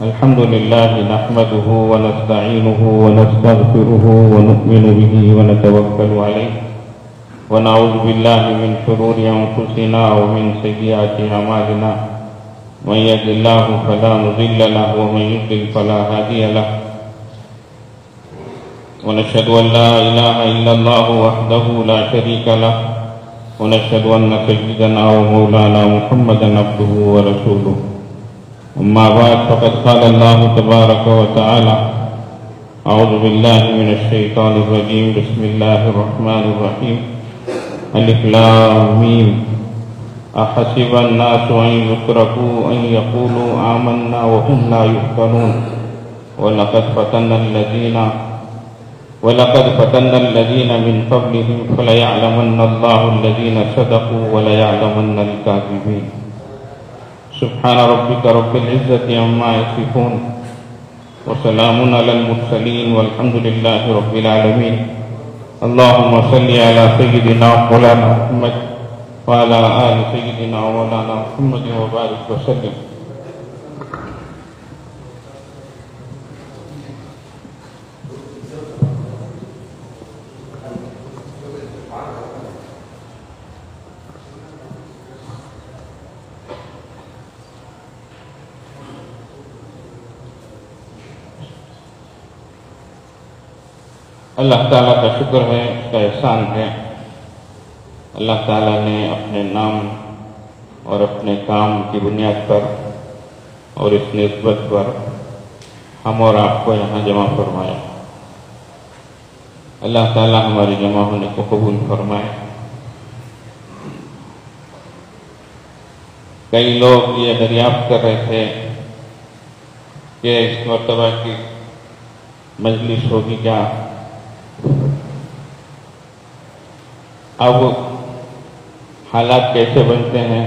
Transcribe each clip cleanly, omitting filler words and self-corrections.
الحمد لله نحمده ونستعينه ونستغفره ونؤمن به ونتوكل عليه ونعوذ بالله من شرور أنفسنا ومن سيئات أعمالنا من يهد الله فلا مضل له ومن يضلل فلا هادي له ونشهد أن لا إله إلا الله وحده لا شريك له ونشهد أن سيدنا ومولانا محمدا عبده ورسوله أما بعد فقد قال الله تبارك وتعالى أعوذ بالله من الشيطان الرجيم بسم الله الرحمن الرحيم ألف لام ميم أحسب الناس أن يتركوا أن يقولوا آمنا وهم لا يفتنون ولقد فتنا الذين من قبلهم فليعلمن الله الذين صدقوا وليعلمن الكاذبين سبحان ربك رب العزة عما يصفون وسلام على المرسلين والحمد لله رب العالمين اللهم صل على سيدنا مولانا محمد وعلى آل سيدنا مولانا محمد وبارك وسلم. اللہ تعالیٰ کا شکر ہے، اس کا احسان ہے. اللہ تعالیٰ نے اپنے نام اور اپنے کام کی بنیاد پر اور اس نسبت پر ہم اور آپ کو یہاں جمع فرمایا. اللہ تعالیٰ ہماری جمع ہونے کو قبول فرمائے. کئی لوگ یہ دریافت کر رہے تھے کہ اس مرتبہ کی مجلس ہوگی کیا، اب حالات کیسے بنتے ہیں،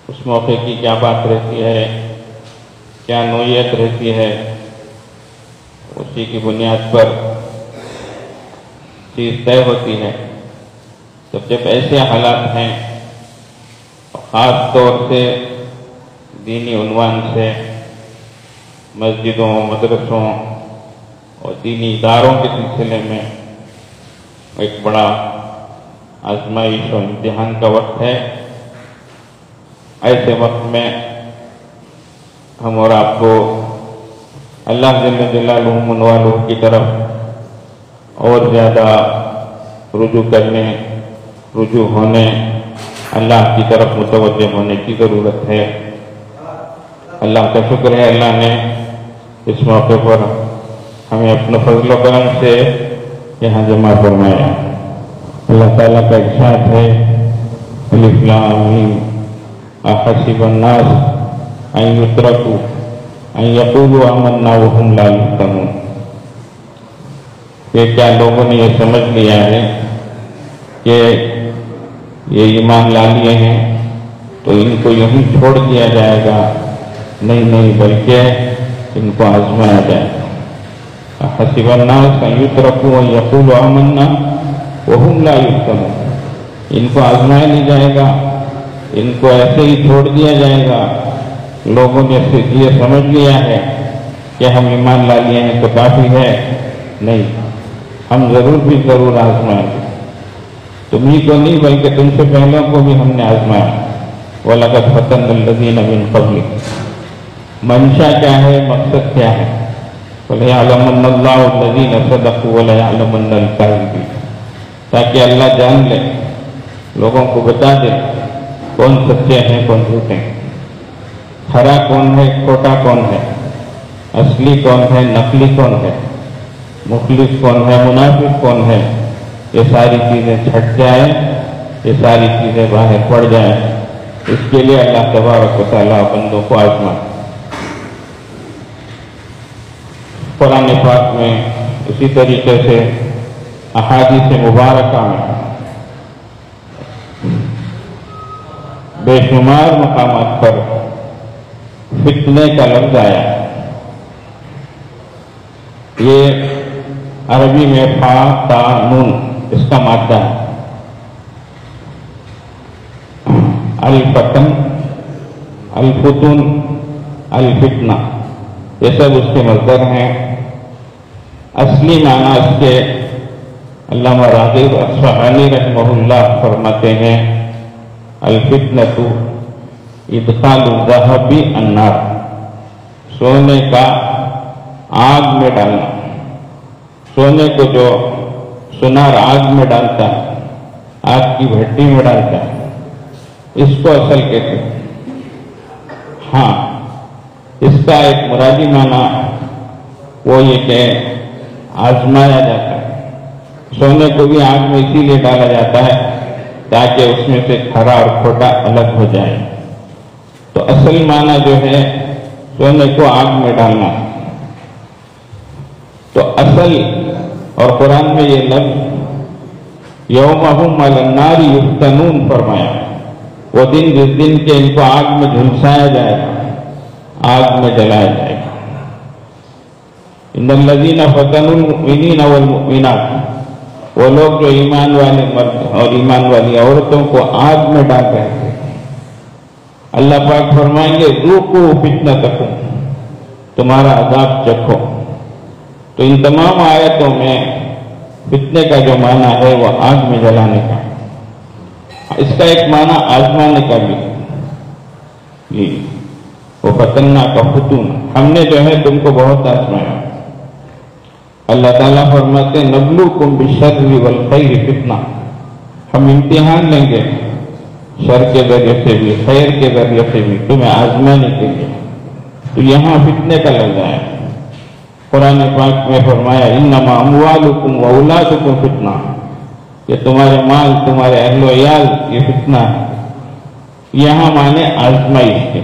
اس موقع کی کیا بات رہتی ہے، کیا نوعیت رہتی ہے، اسی کی بنیاد پر چیز طے ہوتی ہے. جب ایسے حالات ہیں، خاص طور سے دینی عنوان سے مسجدوں، مدرسوں اور دینی اداروں کے سلسلے میں ایک بڑا آزمائش اور امتحان کا وقت ہے. ایسے وقت میں ہم اور آپ کو اللہ جل جلالہ منوالہ کی طرف اور زیادہ رجوع ہونے اللہ کی طرف متوجہ ہونے کی ضرورت ہے. اللہ کا شکر ہے، اللہ نے اس موقع پر ہمیں اپنے فضل و کرم سے یہاں جمع فرمایا. اللہ تعالیٰ کا ارشاد ہے الف لام میم احسب الناس ان یترکوا ان یقولوا آمنا وهم لا یفتنون. کہ کیا لوگوں نے یہ سمجھ لیا ہے کہ یہ ایمان لا لیے ہیں تو ان کو یوں چھوڑ دیا جائے گا؟ نہیں، بلکہ ان کو آزمایا جائے گا. حسب الناس ان یترکوا ان یقولوا آمنا وهم لا یفتنون. ان کو آزمایا نہیں جائے گا، ان کو ایسے ہی چھوڑ دیا جائے گا. لوگوں نے یہ سمجھ لیا ہے کہ ہم ایمان لا لیے ہیں تو کافی ہے. نہیں، ہم ضرور آزمائیں گے. تمہیں کو نہیں بلکہ تم سے پہلوں کو بھی ہم نے آزمایا. وَلَقَدْ فَتَنَّا الَّذِينَ مِن قَبْلِكُمْ. منشا کیا ہے، مقصد کیا ہے؟ وَلَيَعْلَمَنَّ اللَّهُ الَّذِينَ صَدَقُوا وَلَيَعْلَمَنَّ الْكَاذِبِينَ. تاکہ اللہ جان لے، لوگوں کو بتا دے کون سچے ہیں کون جھوٹے ہیں، کھرا کون ہے کھوٹا کون ہے، اصلی کون ہے نقلی کون ہے، مخلص کون ہے منافق کون ہے. یہ ساری چیزیں چھٹ جائیں، یہ ساری چیزیں باہر پڑ جائیں. اس کے لیے اللہ تبارک و تعالیٰ بندوں کو آزمائے. قرآن پاک میں اسی طریقے سے احادیث مبارکہ میں بے شمار مقامات پر فتنے کا لفظ آیا. یہ عربی میں فا تا نون اس کا مادہ ہے. الفتن، الفتن، الفتنہ، یہ سب اس کے مصدر ہیں۔ اصلی معنی اس کے علامہ راغب اصفہانی رحمہ اللہ فرماتے ہیں الفتنۃ ادخال الذهب النار، سونے کا آگ میں ڈالنا، سونے کو جو سونار آگ میں ڈالتا ہے، آگ کی بھٹی میں ڈالتا ہے، اس کو اصل کہتے ہیں۔ ہاں، اس کا ایک مرادی معنی وہ یہ کہ آزمایا جاتا ہے، سونے کو بھی آگ میں اسی لیے ڈالا جاتا ہے تاکہ اس میں سے کھرا اور کھوٹا الگ ہو جائے۔ تو اصل معنی جو ہے سونے کو آگ میں ڈالنا۔ تو اصل اور قرآن میں یہ لفظ یوم ہم علی النار یفتنون فرمایا، وہ دن جس دن کے ان کو آگ میں جھلسایا جائے گا، آگ میں جلایا جائے گا۔ ان الذین فتنوا المؤمنین والمؤمنات، وہ لوگ جو ایمان والے مرد اور ایمان والی عورتوں کو آگ میں ڈال رہے تھے، اللہ پاک فرمائیں گے ذوقوا فتنتکم، تمہارا عذاب چکھو۔ تو ان تمام آیتوں میں فتنے کا جو معنی ہے وہ آگ میں جلانے کا، اس کا ایک معنی آزمانے کا بھی ہے، وہ فتنہ کا فتون، ہم نے جو ہے تم کو بہت آزمایا۔ اللہ تعالیٰ فرماتے ہیں نبلوکم بالشر والخیر فتنہ، ہم امتحان لیں گے شر کے ذریعے سے بھی خیر کے ذریعے سے بھی تمہیں آزمانے کے لیے۔ تو یہاں فتنے کا لفظ ہے، قرآن پاک میں فرمایا انما اموالکم واولادکم فتنہ، کہ تمہارے مال تمہارے اہل و عیال یہ فتنہ ہے، یہاں معنی آزمائش کے۔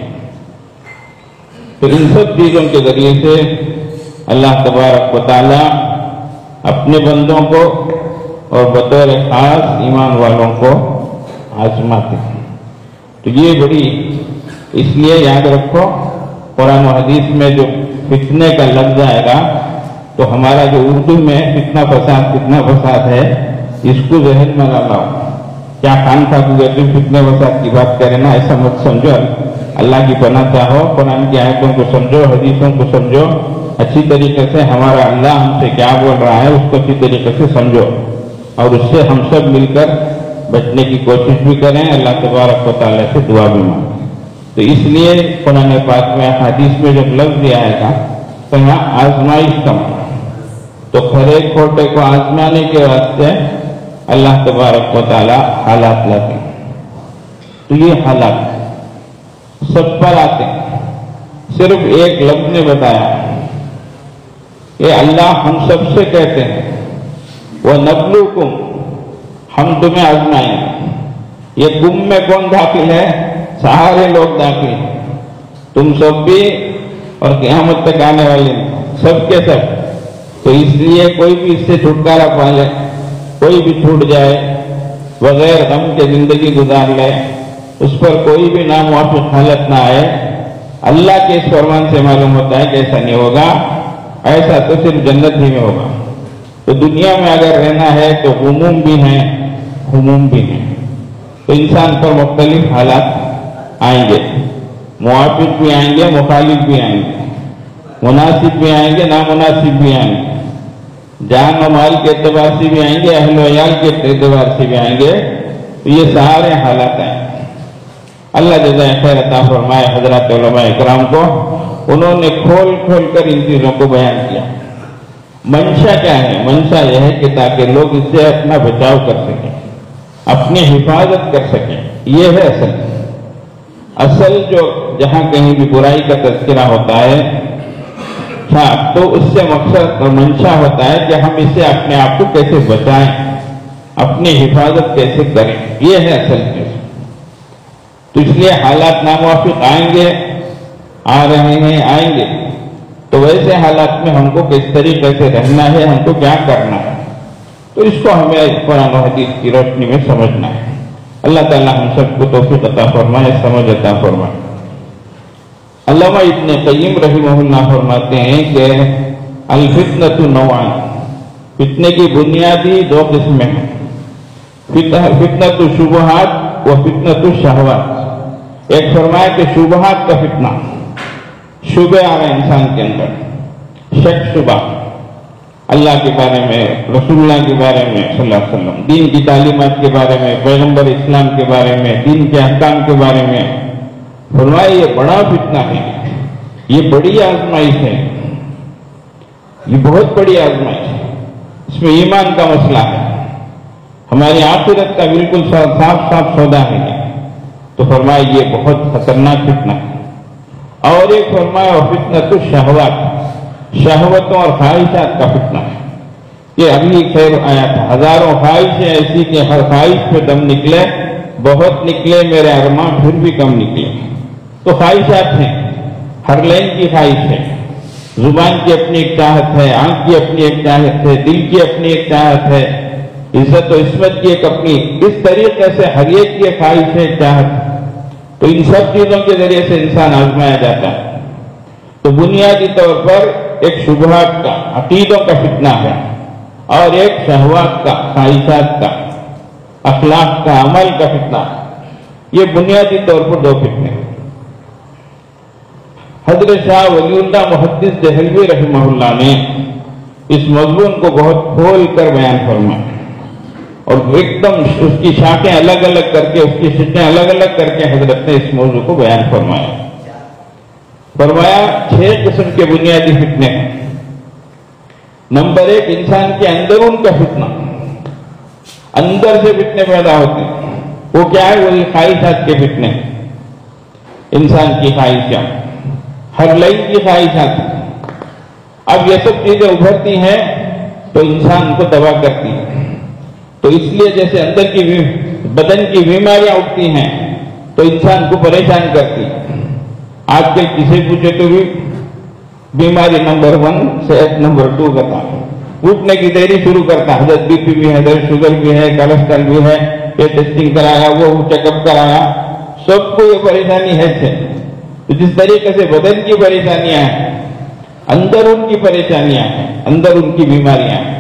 تو ان سب چیزوں کے ذریعے سے اللہ تبارک و تعالیٰ اپنے بندوں کو اور بطور خاص ایمان والوں کو آزماتے ہیں۔ تو یہ بڑی اس لیے یاد رکھو، قرآن و حدیث میں جو فتنے کا لفظ آئے گا تو ہمارا جو اردو میں فتنہ فساد ہے اس کو ذہن میں نہ لاؤ۔ کیا خان تھا فتنے فساد کی بات کرے نا، ایسا مت سمجھو۔ اللہ کی پناہ چاہو، قرآن کی آیتوں کو سمجھو، حدیثوں کو سمجھو اچھی طریقے سے، ہمارا اللہ ہم سے کیا بول رہا ہے اس کو اچھی طریقے سے سمجھو، اور اس سے ہم سب مل کر بچنے کی کوشش بھی کریں، اللہ تبارک و تعالیٰ سے دعا بھی مانگیں۔ تو اس لیے قرآن پاک میں حدیث میں جب لفظ دیا آئے گا تو یہاں آزمائش کا معنی، تو کھرے کھوٹے کو آزمانے کے واسطے اللہ تبارک و تعالیٰ حالات لاتے ہیں۔ تو یہ حالات سب پر آتے ہیں، صرف ایک لفظ نے بتایا کہ اللہ ہم سب سے کہتے ہیں وَنَبْلُوكُمْ، ہم تمہیں آزمائیں گے۔ یہ کم میں کون داخل ہے؟ سارے لوگ داخل ہیں، تم سب بھی اور قیامت تک آنے والے سب کے سب۔ تو اس لیے کوئی بھی اس سے چھٹکارا پا لے، کوئی بھی چھوٹ جائے، بغیر غم کے زندگی گزار لے، اس پر کوئی بھی ناموافق حالت نہ آئے، اللہ کے اس فرمان سے معلوم ہوتا ہے کہ ایسا نہیں ہوگا، ایسا تو صرف جنت ہی میں ہوگا۔ تو دنیا میں اگر رہنا ہے تو غموم بھی ہیں، ہموم بھی ہیں، تو انسان پر مختلف حالات آئیں گے، موافق بھی آئیں گے، مخالف بھی آئیں گے، مناسب بھی آئیں گے، نامناسب بھی آئیں گے، جان و مال کے اعتبار سے بھی آئیں گے، اہل و عیال کے اعتبار سے بھی آئیں گے۔ تو یہ سارے حالات ہیں۔ اللہ جزائے خیر عطا فرمائے حضرات علماء اکرام کو، انہوں نے کھول کھول کر ان چیزوں کو بیان کیا۔ منشا کیا ہے؟ منشا یہ ہے کہ تاکہ لوگ اس سے اپنا بچاؤ کر سکیں، اپنی حفاظت کر سکیں، یہ ہے اصل جو جہاں کہیں بھی برائی کا تذکرہ ہوتا ہے تو اس سے مقصد اور منشا ہوتا ہے کہ ہم اس سے اپنے آپ کو کیسے بچائیں، اپنی حفاظت کیسے کریں، یہ ہے اصل چیز۔ تو اس لیے حالات ناموافق آئیں گے، آ رہے ہیں، آئیں گے، تو ویسے حالات میں ہم کو کس طریقے سے رہنا ہے، ہم کو کیا کرنا ہے، تو اس کو ہمیں قرآن و حدیث کی روشنی میں سمجھنا ہے۔ اللہ تعالیٰ ہم سب کو توفیق عطا فرمائے، سمجھ عطا فرمائے۔ علامہ ابن قیم رحمہ اللہ فرماتے ہیں کہ الفتنۃ نوعان، فتنے کی بنیادی دو قسمیں ہیں، فتنۃ الشبہات و فتنۃ الشہوات۔ ایک فرمایا کہ شبہات کا فتنہ، شبہ آ رہے ہیں انسان کے اندر، شک شبہ اللہ کے بارے میں، رسول اللہ کے بارے میں صلی اللہ علیہ وسلم، دین کی تعلیمات کے بارے میں، پیغمبر اسلام کے بارے میں، دین کے احکام کے بارے میں۔ فرمایا یہ بڑا فتنہ ہے، یہ بڑی آزمائش ہے، یہ بہت بڑی آزمائش ہے، اس میں ایمان کا مسئلہ ہے، ہماری آخرت کا بالکل صاف صاف سودا ہے یہ۔ تو فرمایا یہ بہت خطرناک فتنہ ہے۔ اور ایک فرمایا فتنۃ الشہوات، شہوتوں اور خواہشات کا فتنہ ہے۔ یہ اگلی خیر آیا تھا، ہزاروں خواہشیں ایسی کہ ہر خواہش پہ دم نکلے، بہت نکلے میرے ارماں پھر بھی کم نکلے۔ تو خواہشات ہیں، ہر لین کی خواہش ہے، زبان کی اپنی ایک چاہت ہے، آنکھ کی اپنی ایک چاہت ہے، دل کی اپنی ایک چاہت ہے، عزت و عصمت کی ایک اپنی، اس طریقے سے ہر ایک کی خواہش ہے، چاہت۔ تو ان سب چیزوں کے ذریعے سے انسان آزمایا جاتا ہے۔ تو بنیادی طور پر ایک شبہات کا، عقیدوں کا فتنہ ہے، اور ایک شہوات کا، خواہشات کا، اخلاق کا، عمل کا فتنہ ہے۔ یہ بنیادی طور پر دو فتنے۔ حضرت شاہ ولی اللہ محدث دہلوی رحمہ اللہ نے اس مضمون کو بہت کھول کر بیان فرمایا، اور ایک دم اس کی شاخیں الگ الگ کر کے، اس کی شکیں الگ الگ کر کے حضرت نے اس موضوع کو بیان فرمایا۔ فرمایا 6 قسم کے بنیادی فتنے ہیں۔ نمبر 1، انسان کے اندرون کا فتنہ، اندر سے فتنے پیدا ہوتے ہیں۔ وہ کیا ہے؟ وہی خواہشات کے فتنے، انسان کی خواہشات، ہر لائن کی خواہشات۔ اب یہ سب چیزیں ابھرتی ہیں تو انسان کو تباہ کرتی ہیں۔ تو اس لیے جیسے اندر کی بدن کی بیماریاں اٹھتی ہیں تو انسان کو پریشان کرتی ہیں۔ آج کل کسی پوچھے تو بھی بیماری نمبر 1 صحت نمبر 2 کا تھا، اٹھنے کی دیری شروع کرتا ہے، حضرت بی پی بھی ہے، شوگر بھی ہے، کولیسٹرول بھی ہے، یہ ٹیسٹنگ کرایا، وہ چیک اپ کرایا، سب کو یہ پریشانی ہے۔ تو جس طریقے سے بدن کی پریشانیاں ہیں، اندر ان کی پریشانیاں ہیں، اندر ان کی بیماریاں ہیں،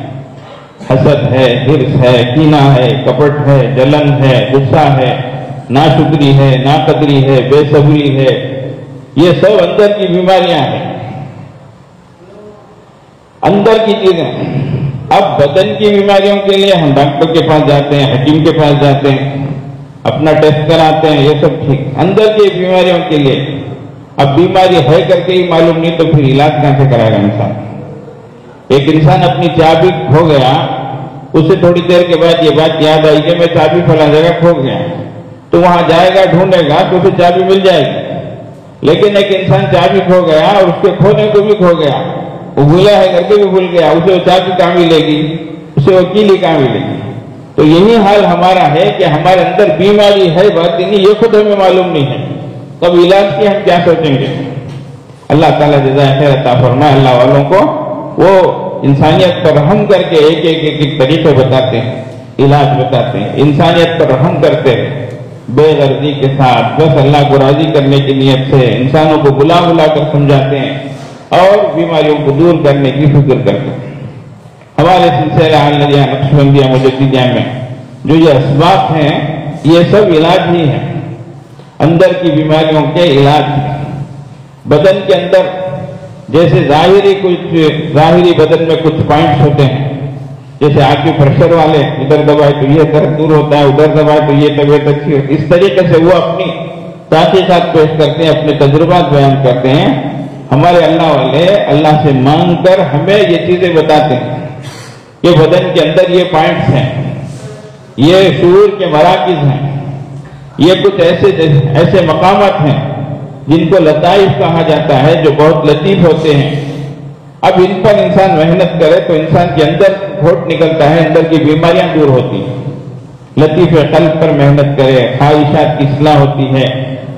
حسد ہے، ہرس ہے، کینہ ہے، کپٹ ہے، جلن ہے، غصہ ہے، ناشکری ہے، ناقدری ہے، بے صبری ہے، یہ سب اندر کی بیماریاں ہیں، اندر کی چیزیں۔ اب بدن کی بیماریوں کے لیے ہم ڈاکٹر کے پاس جاتے ہیں، حکیم کے پاس جاتے ہیں، اپنا ٹیسٹ کراتے ہیں، یہ سب ٹھیک۔ اندر کی بیماریوں کے لیے اب بیماری ہے کر کے ہی معلوم نہیں تو پھر علاج کہاں سے کرائے گا انسان؟ ایک انسان اپنی چابی کھو گیا، اسے تھوڑی دیر کے بعد یہ بات یاد آئی کہ میں چابی فلاں جگہ کھو گیا، تو وہاں جائے گا، ڈھونڈے گا تو اسے چابی مل جائے گی۔ لیکن ایک انسان چابی کھو گیا اور اس کے کھونے کو بھی کھو گیا، وہ بھولا ہے کر کے بھی بھول گیا، اسے وہ چابی کہاں ملے گی، اسے وکیلی کہاں ملے گی؟ تو یہی حال ہمارا ہے کہ ہمارے اندر بیماری ہے باطنی، یہ خود ہمیں معلوم نہیں ہے، تب علاج کی ہم کیا سوچیں گے؟ اللہ تعالیٰ جزائے خیر عطا فرمائے اللہ والوں کو، وہ انسانیت پر رحم کر کے ایک طریقے بتاتے ہیں، علاج بتاتے ہیں، انسانیت پر رحم کرتے ہیں، بے غرضی کے ساتھ، بس اللہ کو راضی کرنے کی نیت سے انسانوں کو بلا کر سمجھاتے ہیں اور بیماریوں کو دور کرنے کی فکر کرتے ہیں۔ ہمارے سلسلہ احمدیہ نقشبندیہ مجددیہ میں جو یہ اسباب ہیں، یہ سب علاج ہی ہیں، اندر کی بیماریوں کے علاج ہیں۔ بدن کے اندر جیسے ظاہری بدن میں کچھ پوائنٹس ہوتے ہیں، جیسے آنکھ پریشر والے ادھر دبائے تو یہ درد دور ہوتا ہے، ادھر دبائے تو یہ طبیعت اچھی ہوتی ہے، اس طریقے سے وہ اپنی تحقیقات پیش کرتے ہیں، اپنے تجربات بیان کرتے ہیں۔ ہمارے اللہ والے اللہ سے مانگ کر ہمیں یہ چیزیں بتاتے ہیں کہ بدن کے اندر یہ پوائنٹس ہیں، یہ شعور کے مراکز ہیں، یہ کچھ ایسے مقامات ہیں جن کو لطائف کہا جاتا ہے، جو بہت لطیف ہوتے ہیں۔ اب ان پر انسان محنت کرے تو انسان کے اندر گھوٹ نکلتا ہے، اندر کی بیماریاں دور ہوتی ہیں۔ لطیف قلب پر محنت کرے، خواہشات کی اصلاح ہوتی ہے،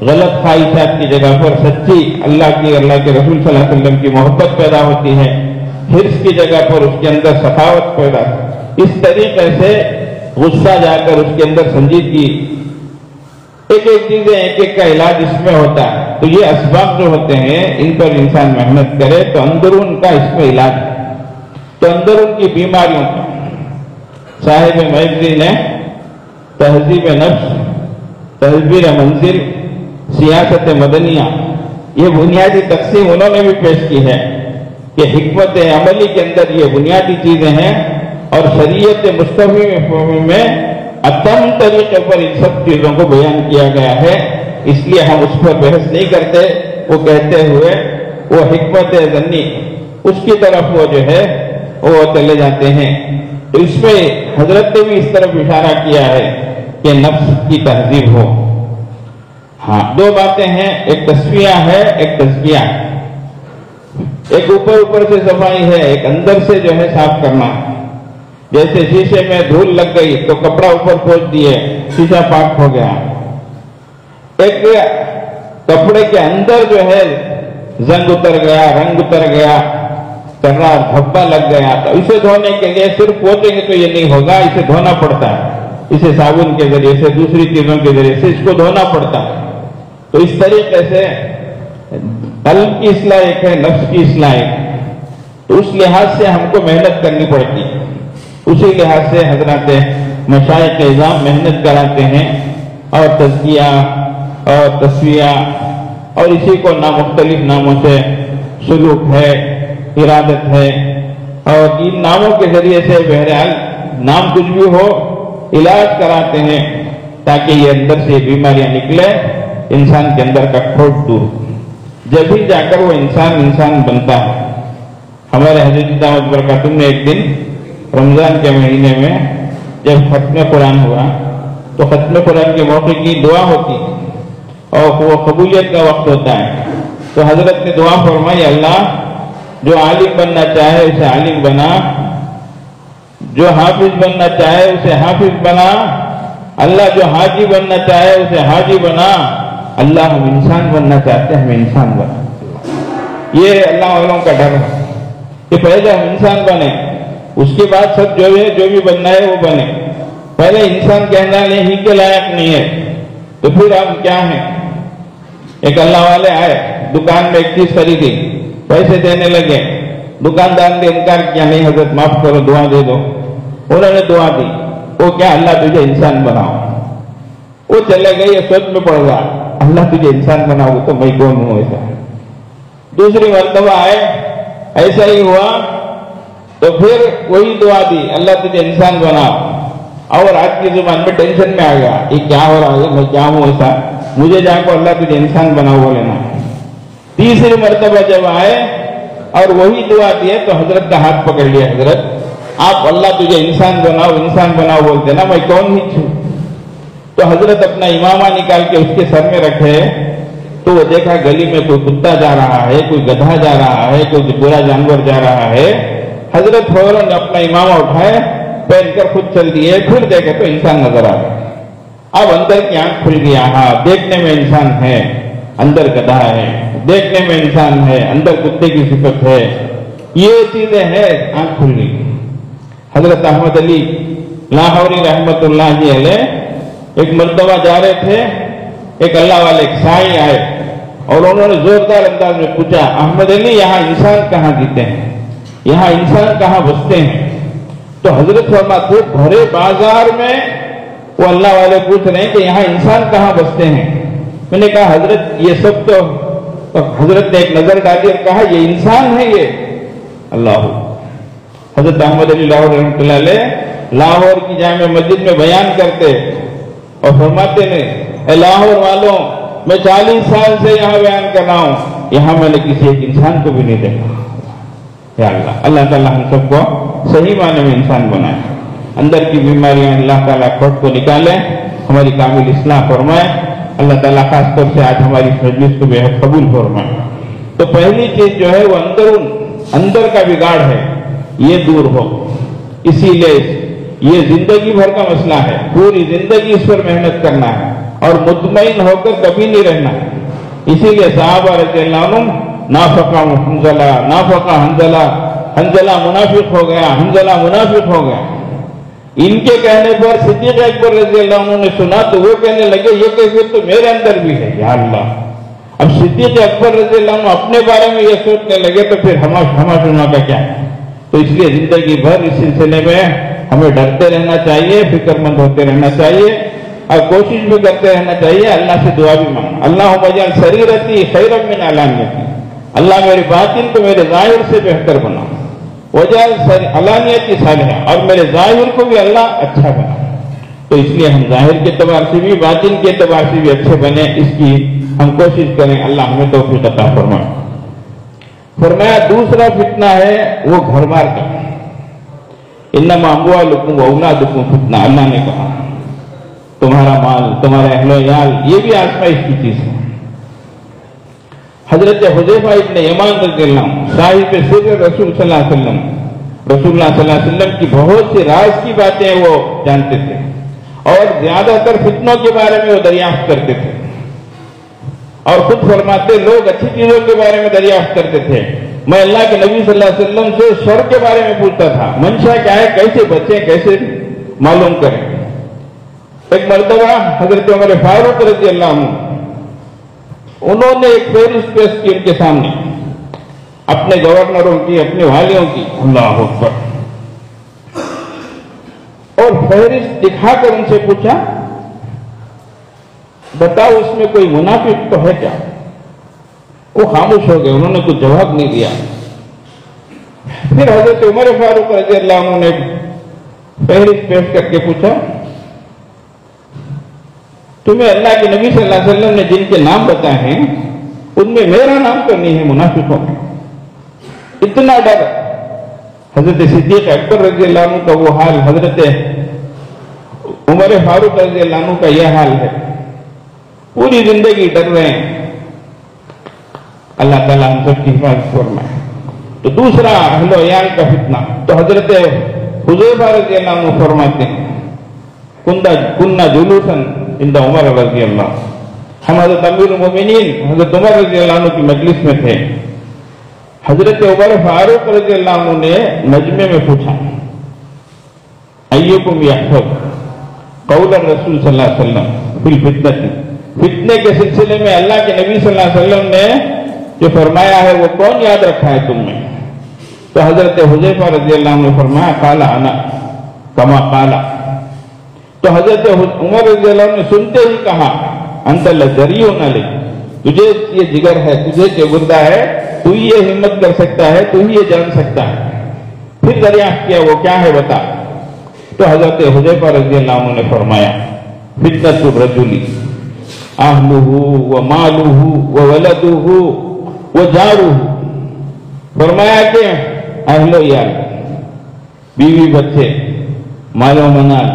غلط خواہشات کی جگہ پر سچی اللہ کے رسول صلی اللہ علیہ وسلم کی محبت پیدا ہوتی ہے، حرص کی جگہ پر اس کے اندر سخاوت پیدا ہوتی ہے۔ اس طریقے سے غصہ جا کر اس کے اندر سنجیدگی، ایک چیزیں ایک کا علاج اس میں ہوتا ہے۔ تو یہ اسباب جو ہوتے ہیں ان پر انسان محنت کرے تو اندرون کا اس میں علاج ہے۔ تو اندرون کی بیماریوں کا صاحب میگزین نے تہذیب نفس، تدبیر منزل، سیاست مدنیہ، یہ بنیادی تقسیم انہوں نے بھی پیش کی ہے کہ حکمت عملی کے اندر یہ بنیادی چیزیں ہیں، اور شریعت مصطفی میں اتم طریقے پر ان سب چیزوں کو بیان کیا گیا ہے، اس لیے ہم اس پر بحث نہیں کرتے۔ وہ کہتے ہوئے وہ حکمت ظنی اس کی طرف وہ جو ہے وہ چلے جاتے ہیں۔ تو اس میں حضرت نے بھی اس طرف اشارہ کیا ہے کہ نفس کی تہذیب ہو۔ ہاں، دو باتیں ہیں، ایک تسویہ ہے، ایک تزکیہ۔ ایک اوپر سے صفائی ہے، ایک اندر سے جو ہے صاف کرنا۔ جیسے شیشے میں دھول لگ گئی تو کپڑا اوپر پھوڑ دیے، شیشہ پاک ہو گیا۔ ایک کپڑے کے اندر جو ہے زنگ اتر گیا، رنگ اتر گیا، کرنا دھبا لگ گیا، تو اسے دھونے کے لیے صرف پوچھیں گے تو یہ نہیں ہوگا، اسے دھونا پڑتا ہے، اسے صابن کے ذریعے سے، دوسری چیزوں کے ذریعے سے اس کو دھونا پڑتا ہے۔ تو اس طریقے سے قلب کی اصلاح ایک ہے، نفس کی اصلاح ایک ہے، تو اس لحاظ سے ہم کو محنت کرنی پڑتی ہے۔ اسی لحاظ سے حضرات مشائخ اعظام محنت کراتے ہیں، اور تزکیہ اور تسویہ اور اسی کو مختلف ناموں سے سلوک ہے، ارادت ہے، اور ان ناموں کے ذریعے سے بہرحال نام کچھ بھی ہو علاج کراتے ہیں تاکہ یہ اندر سے بیماریاں نکلے، انسان کے اندر کا کھوٹ دور، جب ہی جا کر وہ انسان بنتا ہے۔ ہمارے حضرت دامت برکاتہ نے ایک دن رمضان کے مہینے میں جب ختم قرآن ہوا تو ختم قرآن کے موقع کی دعا ہوتی اور وہ قبولیت کا وقت ہوتا ہے، تو حضرت نے دعا فرمائی، اللہ جو عالم بننا چاہے اسے عالم بنا، جو حافظ بننا چاہے اسے حافظ بنا، اللہ جو حاجی بننا چاہے اسے حاجی بنا، اللہ ہم انسان بننا چاہتے ہیں ہمیں انسان بنا۔ یہ اللہ والوں کا ڈر ہے کہ پہلے ہم انسان بنے، اس کے بعد سب جو بھی بننا ہے وہ بنے۔ پہلے انسان کہنا ہی کے لائق نہیں ہے تو پھر ہم کیا ہیں؟ ایک اللہ والے آئے، دکان میں ایک چیز خریدی، پیسے دینے لگے، دکاندار نے انکار کیا، نہیں حضرت معاف کرو، دعا دے دو۔ انہوں نے دعا دی، وہ کیا، اللہ تجھے انسان بناؤ۔ وہ چلے گئے، یہ سوچ میں پڑ گیا، اللہ تجھے انسان بناؤ تو میں کون ہوں ایسا۔ دوسری مرتبہ آئے، ایسا ہی ہوا تو پھر وہی دعا دی، اللہ تجھے انسان بناؤ۔ اور آج کی زبان میں ٹینشن میں آ گیا، یہ کیا ہو رہا ہے، میں کیا ہوں ایسا، مجھے جا کو اللہ تجھے انسان بناؤ بولنا۔ تیسری مرتبہ جب آئے اور وہی دعا دیے تو حضرت کا ہاتھ پکڑ لیا، حضرت آپ اللہ تجھے انسان بناؤ بولتے نا، میں کون ہی چھوں۔ تو حضرت اپنا امامہ نکال کے اس کے سر میں رکھے تو وہ دیکھا گلی میں کوئی کتا جا رہا ہے، کوئی گدھا جا رہا ہے، کوئی برا جانور جا رہا ہے۔ حضرت فوراً اپنا امامہ اٹھائے، پہن کر خود چل دیے، پھر دیکھے تو انسان نظر آ گیا۔ اب اندر کی آنکھ کھل گیا، ہاں دیکھنے میں انسان ہے، اندر گدھا ہے، دیکھنے میں انسان ہے، اندر کتے کی صفت ہے، یہ چیزیں ہیں، آنکھ کھل گئی۔ حضرت احمد علی لاہوری رحمت اللہ علیہ ایک مرتبہ جا رہے تھے، ایک اللہ والے ایک سائی آئے اور انہوں نے زوردار انداز میں پوچھا، احمد علی یہاں انسان کہاں جیتے ہیں، یہاں انسان کہاں بستے ہیں؟ تو حضرت فرماتے بھرے بازار میں وہ اللہ والے پوچھ رہے ہیں کہ یہاں انسان کہاں بستے ہیں۔ میں نے کہا حضرت یہ سب تو حضرت نے ایک نظر ڈالی اور کہا یہ انسان ہے، یہ اللہ۔ حضرت احمد علی لاہور رحمۃ اللہ علیہ لاہور کی جامع مسجد میں بیان کرتے اور فرماتے نے، اے لاہور والوں، میں 40 سال سے یہاں بیان کر رہا ہوں، یہاں میں نے کسی ایک انسان کو بھی نہیں دیکھا۔ یا اللہ، اللہ تعالیٰ ہم سب کو صحیح معنی میں انسان بنائے، اندر کی بیماریاں اللہ تعالیٰ کھوٹ کو نکالے، ہماری کامل اصلاح فرمائے۔ اللہ تعالیٰ خاص طور سے آج ہماری مجلس کو بے حد قبول فرمائے۔ تو پہلی چیز جو ہے وہ اندر کا بگاڑ ہے، یہ دور ہو۔ اسی لیے یہ زندگی بھر کا مسئلہ ہے، پوری زندگی اس پر محنت کرنا ہے اور مطمئن ہو کر کبھی نہیں رہنا ہے۔ اسی لیے صحابہ رضی اللہ عنہ، نافقہ حنظلہ منافق ہو گیا، حنظلہ منافق ہو گیا۔ ان کے کہنے پر صدیق اکبر رضی اللہ عنہ نے سنا تو وہ کہنے لگے یہ کیفیت تو میرے اندر بھی ہے، یا اللہ۔ اب صدیق اکبر رضی اللہ عنہ اپنے بارے میں یہ سوچنے لگے تو پھر ہما سنا کا کیا ہے؟ تو اس لیے زندگی بھر اس سلسلے میں ہمیں ڈرتے رہنا چاہیے، فکر مند ہوتے رہنا چاہیے، اور کوشش بھی کرتے رہنا چاہیے، اللہ سے دعا بھی مانگنا، اللہم اجعل سریرتی خیرا من علانیتی، اللہ میرے باطن کو میرے ظاہر سے بہتر بنا، وجعل علانیتی صالحہ، اور میرے ظاہر کو بھی اللہ اچھا بنا۔ تو اس لیے ہم ظاہر کے اعتبار سے بھی باطن کے اعتبار سے بھی اچھے بنے، اس کی ہم کوشش کریں، اللہ ہمیں توفیق عطا فرمائے۔ فرمایا دوسرا فتنہ ہے وہ گھر بار کا، انما اموالکم واولادکم فتنہ، اللہ نے کہا تمہارا مال، تمہارے اہل و عیال یہ بھی آزمائش کی چیز ہے۔ حضرت حذیفہ ابن یمان رضی اللہ عنہ صاحب سر رسول صلی اللہ علیہ وسلم، رسول اللہ صلی اللہ علیہ وسلم کی بہت سی راز کی باتیں وہ جانتے تھے، اور زیادہ تر فتنوں کے بارے میں وہ دریافت کرتے تھے، اور خود فرماتے لوگ اچھی چیزوں کے بارے میں دریافت کرتے تھے، میں اللہ کے نبی صلی اللہ علیہ وسلم سے شر کے بارے میں پوچھتا تھا، منشا کیا ہے، کیسے بچیں، کیسے معلوم کریں۔ ایک مرتبہ حضرت عمر فاروق رضی اللہ عنہ انہوں نے ایک فہرست پیش کی ان کے سامنے، اپنے گورنروں کی، اپنے والیوں کی، اللہ اکبر، اور فہرست دکھا کر ان سے پوچھا بتاؤ اس میں کوئی منافق تو ہے کیا؟ وہ خاموش ہو گئے، انہوں نے کچھ جواب نہیں دیا۔ پھر حضرت عمر فاروق رضی اللہ عنہ نے فہرست پیش کر کے پوچھا تمہیں اللہ کے نبی صلی اللہ علیہ وسلم نے جن کے نام بتائے ہیں ان میں میرا نام تو نہیں ہے منافقوں میں؟ اتنا ڈر۔ حضرت صدیق اکبر رضی اللہ عنہ کا وہ حال، حضرت عمر فاروق رضی اللہ عنہ کا یہ حال ہے، پوری زندگی ڈر رہے ہیں۔ اللہ تعالیٰ ہم سب کی حفاظت فرمائے۔ تو دوسرا اہل و عیال کا فتنہ، تو حضرت حذیفہ رضی اللہ عنہ فرماتے ہیں کننا جلوسا عند عمر رضی اللہ، ہم حضرت امیر المومنین حضرت عمر رضی اللہ عنہ کی مجلس میں تھے، حضرت عمر فاروق رضی اللہ عنہ نے مجمع میں پوچھا ایکم یحفظ قول الرسول صلی اللہ علیہ وسلم فی الفتنہ، فتنے کے سلسلے میں اللہ کے نبی صلی اللہ علیہ وسلم نے جو فرمایا ہے وہ کون یاد رکھا ہے تم میں؟ تو حضرت حذیفہ رضی اللہ عنہ نے فرمایا قال انا کما قال، تو حضرت عمر رضی اللہ عنہ نے سنتے ہی کہا انت لجریء علیہ، تجھے یہ جگر ہے، تجھے چگردہ ہے، تو ہی یہ ہمت کر سکتا ہے، تو ہی یہ جان سکتا ہے۔ پھر دریافت کیا وہ کیا ہے بتا، تو حضرت حذیفہ رضی اللہ عنہ نے فرمایا فتنۃ الرجل اہلہ ومالہ وولدہ وجارہ، فرمایا کہ اہل و عیال، بیوی بچے، مال و منال،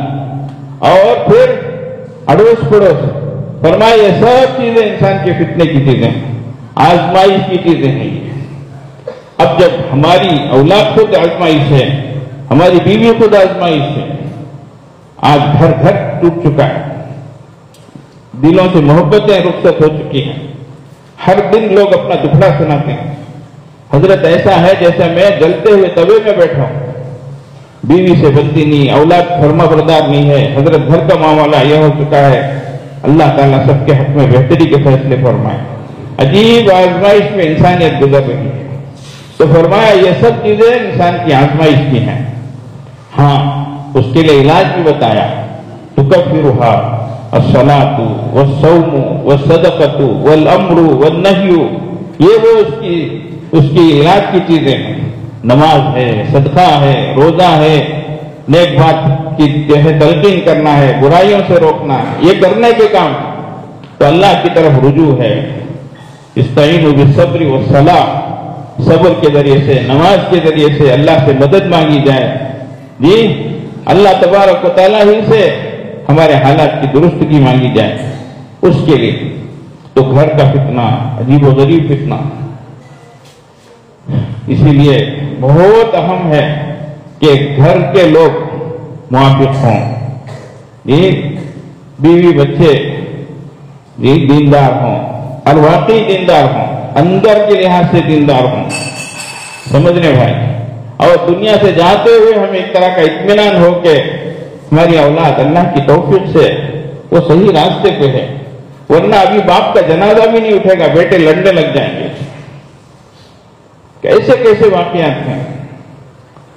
اور پھر اڑوس پڑوس، فرمایا یہ سب چیزیں انسان کے فتنے کی چیزیں، آزمائش کی چیزیں ہیں۔ اب جب ہماری اولاد خود آزمائش ہے، ہماری بیوی خود آزمائش ہے، آج گھر گھر ٹوٹ چکا ہے، دلوں سے محبتیں رخصت ہو چکی ہیں، ہر دن لوگ اپنا دکھڑا سناتے ہیں، حضرت ایسا ہے جیسا میں جلتے ہوئے توے میں بیٹھا ہوں، بیوی سے بنتی نہیں، اولاد فرما بردار نہیں ہے، حضرت گھر کا معاملہ یہ ہو چکا ہے۔ اللہ تعالیٰ سب کے حق میں بہتری کے فیصلے فرمائے۔ عجیب آزمائش میں انسانیت گزر رہی ہے، تو فرمایا یہ سب چیزیں انسان کی آزمائش کی ہیں، ہاں اس کے لیے علاج بھی بتایا، تکفرھا الصلاۃ والصوم والصدقۃ والامر والنہی، یہ وہ اس کی علاج کی چیزیں ہیں، نماز ہے، صدقہ ہے، روزہ ہے، نیک بات کی جیسے تلقین کرنا ہے، برائیوں سے روکنا ہے، یہ کرنے کے کام تو اللہ کی طرف رجوع ہے۔ استعینوا بالصبر والصلاۃ، صبر کے ذریعے سے، نماز کے ذریعے سے اللہ سے مدد مانگی جائے، جی اللہ تبارک و تعالیٰ ہی سے ہمارے حالات کی درستگی مانگی جائے، اس کے لیے۔ تو گھر کا فتنہ عجیب و غریب فتنہ، اسی لیے بہت اہم ہے کہ گھر کے لوگ موافق ہوں، یہ بیوی بچے دیندار ہوں، اور واقعی دیندار ہوں، اندر کے لحاظ سے دیندار ہوں، سمجھنے بھائی، اور دنیا سے جاتے ہوئے ہمیں ایک طرح کا اطمینان ہو کہ ہماری اولاد اللہ کی توفیق سے وہ صحیح راستے پہ ہے، ورنہ ابھی باپ کا جنازہ بھی نہیں اٹھے گا، بیٹے لڑنے لگ جائیں گے۔ کیسے کیسے واقعات ہیں،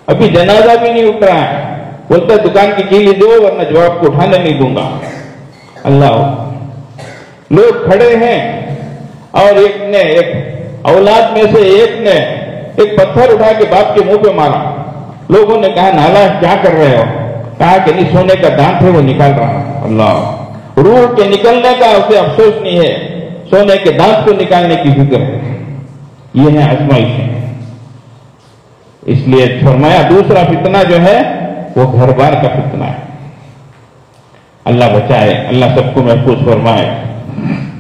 ابھی جنازہ بھی نہیں اٹھ رہا ہے، بولتا ہے دکان کی کیلی دو ورنہ جواب کو اٹھانے نہیں دوں گا، اللہ لوگ کھڑے ہیں اور ایک اولاد میں سے ایک نے ایک پتھر اٹھا کے باپ کے منہ پہ مارا. لوگوں نے کہا نالا کیا کر رہے ہو؟ کہا کہ نہیں سونے کا دانت ہے وہ نکال رہا. اللہ روح کے نکلنے کا اسے افسوس نہیں ہے, سونے کے دانت کو نکالنے کی فکر ہے. یہ ہے آزمائش. اس لیے فرمایا دوسرا فتنہ جو ہے وہ گھر بار کا فتنہ ہے. اللہ بچائے, اللہ سب کو محفوظ فرمائے,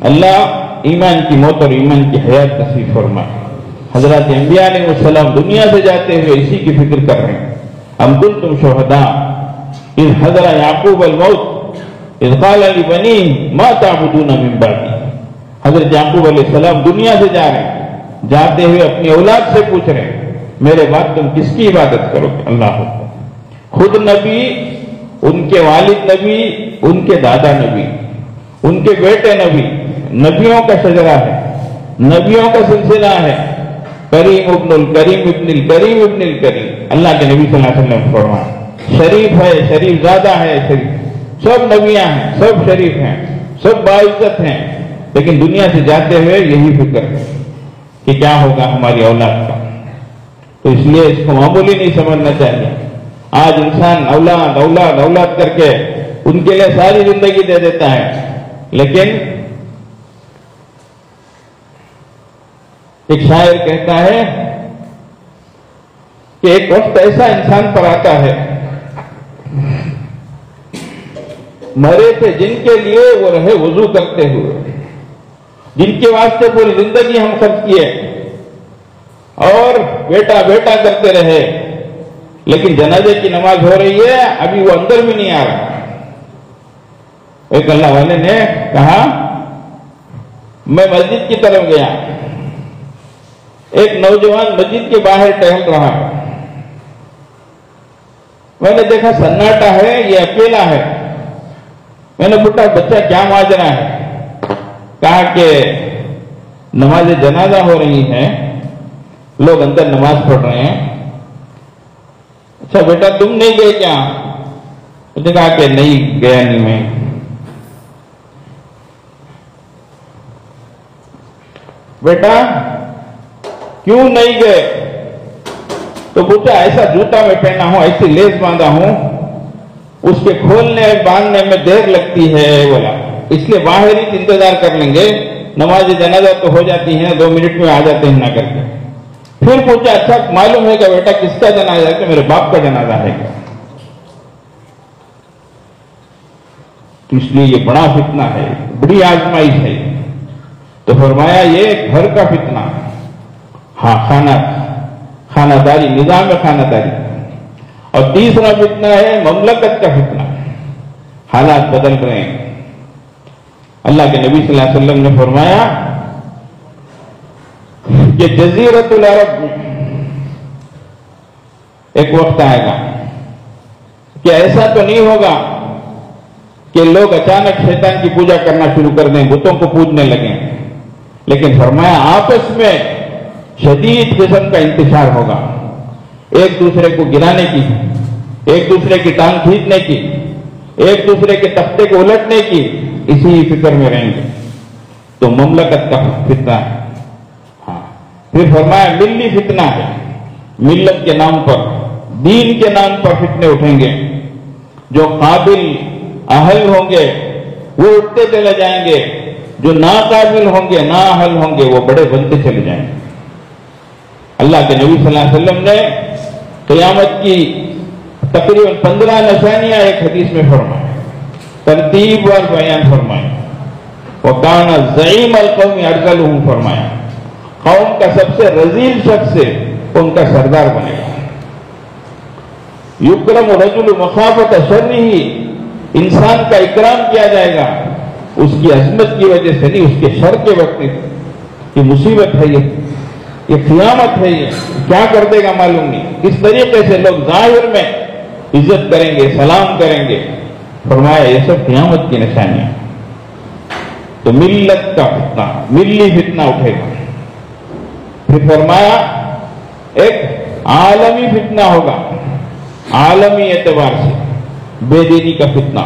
اللہ ایمان کی موت اور ایمان کی حیات نصیب فرمائے. حضرات انبیاء علیہ السلام دنیا سے جاتے ہوئے اسی کی فکر کر رہے ہیں. ام کنتم شہداء اذ حضر یعقوب الموت اذ قال لبنیہ ما تعبدون من بعدی. حضرت یعقوب علیہ السلام دنیا سے جا رہے ہیں, جاتے ہوئے اپنی اولاد سے پوچھ رہے ہیں میرے بعد تم کس کی عبادت کرو گے؟ اللہ خود نبی, ان کے والد نبی, ان کے دادا نبی, ان کے بیٹے نبی, نبیوں کا شجرہ ہے, نبیوں کا سلسلہ ہے. کریم ابن الکریم ابن الکریم ابن الکریم. اللہ کے نبی صلی اللہ علیہ وسلم فرمایا شریف ہے, شریف زادہ ہے, شریف. سب نبیاں ہیں, سب شریف ہیں, سب باعزت ہیں, لیکن دنیا سے جاتے ہوئے یہی فکر ہے کہ کیا ہوگا ہماری اولاد کا. تو اس لیے اس کو معمولی نہیں سمجھنا چاہیے. آج انسان اولاد اولاد اولاد کر کے ان کے لیے ساری زندگی دے دیتا ہے, لیکن ایک شاعر کہتا ہے کہ ایک وقت ایسا انسان پر آتا ہے مرے تھے جن کے لیے وہ رہے وضو کرتے ہوئے, جن کے واسطے پوری زندگی ہم خرچ کیے اور بیٹا بیٹا کرتے رہے, لیکن جنازے کی نماز ہو رہی ہے ابھی وہ اندر بھی نہیں آ رہا. ایک اللہ والے نے کہا میں مسجد کی طرف گیا, ایک نوجوان مسجد کے باہر ٹہل رہا, میں نے دیکھا سناٹا ہے, یہ اکیلا ہے. میں نے پوچھا بچہ کیا ماجرا ہے؟ کہا کہ نماز جنازہ ہو رہی ہے, لوگ اندر نماز پڑھ رہے ہیں. اچھا بیٹا تم نہیں گئے کیا؟ اس نے کہا کہ نہیں گیا نہیں میں. بیٹا کیوں نہیں گئے؟ تو پوچھا ایسا جوتا میں پہنا ہوں, ایسی لیس باندھا ہوں, اس کے کھولنے باندھنے میں دیر لگتی ہے. بولا اس لیے باہر ہی انتظار کر لیں گے, نماز جنازہ تو ہو جاتی ہے 2 منٹ میں آ جاتے ہیں نہ کر کے. پھر پوچھا اچھا معلوم ہے کہ بیٹا کس کا جنازہ ہے؟ کہ میرے باپ کا جنازہ ہے. اس لیے یہ بڑا فتنہ ہے, بڑی آزمائش ہے. تو فرمایا یہ گھر کا فتنہ, ہاں خانہ داری, نظام خانہ داری. اور تیسرا فتنہ ہے مملکت کا فتنہ, حالات بدل رہے ہیں. اللہ کے نبی صلی اللہ علیہ وسلم نے فرمایا کہ جزیرت العرب میں ایک وقت آئے گا کہ ایسا تو نہیں ہوگا کہ لوگ اچانک شیطان کی پوجا کرنا شروع کر دیں, بتوں کو پوجنے لگیں, لیکن فرمایا آپس میں شدید قسم کا انتشار ہوگا, ایک دوسرے کو گرانے کی, ایک دوسرے کی ٹانگ کھینچنے کی, ایک دوسرے کے تختے کو الٹنے کی, اسی فکر میں رہیں گے. تو مملکت کا فتنہ ہے. ہاں پھر فرمایا ملی فتنہ ہے, ملت کے نام پر, دین کے نام پر فتنے اٹھیں گے. جو قابل اہل ہوں گے وہ اٹھتے چلے جائیں گے, جو ناقابل ہوں گے نااہل ہوں گے وہ بڑے بنتے چلے جائیں گے. اللہ کے نبی صلی اللہ علیہ وسلم نے قیامت کی تقریباً 15 نشانیاں ایک حدیث میں فرمائے, ترتیب اور بیان فرمائے. وَقَانَ زَعِيمَ الْقَوْمِ أَرْذَلُهُمْ فرمایا قوم کا سب سے رذیل شخص سے ان کا سردار بنے گا. یکرم رجل مخافت شرہ, انسان کا اکرام کیا جائے گا اس کی عظمت کی وجہ سے نہیں, اس کے شر کے وقت. یہ مصیبت ہے, یہ قیامت ہے. یہ کیا کر دے گا معلوم نہیں. کس طریقے سے لوگ ظاہر میں عزت کریں گے, سلام کریں گے. فرمایا یہ سب قیامت کی نشانیاں. تو ملت کا فتنہ, ملی فتنہ اٹھے گا. پھر فرمایا ایک عالمی فتنہ ہوگا, عالمی اعتبار سے بے دینی کا فتنہ.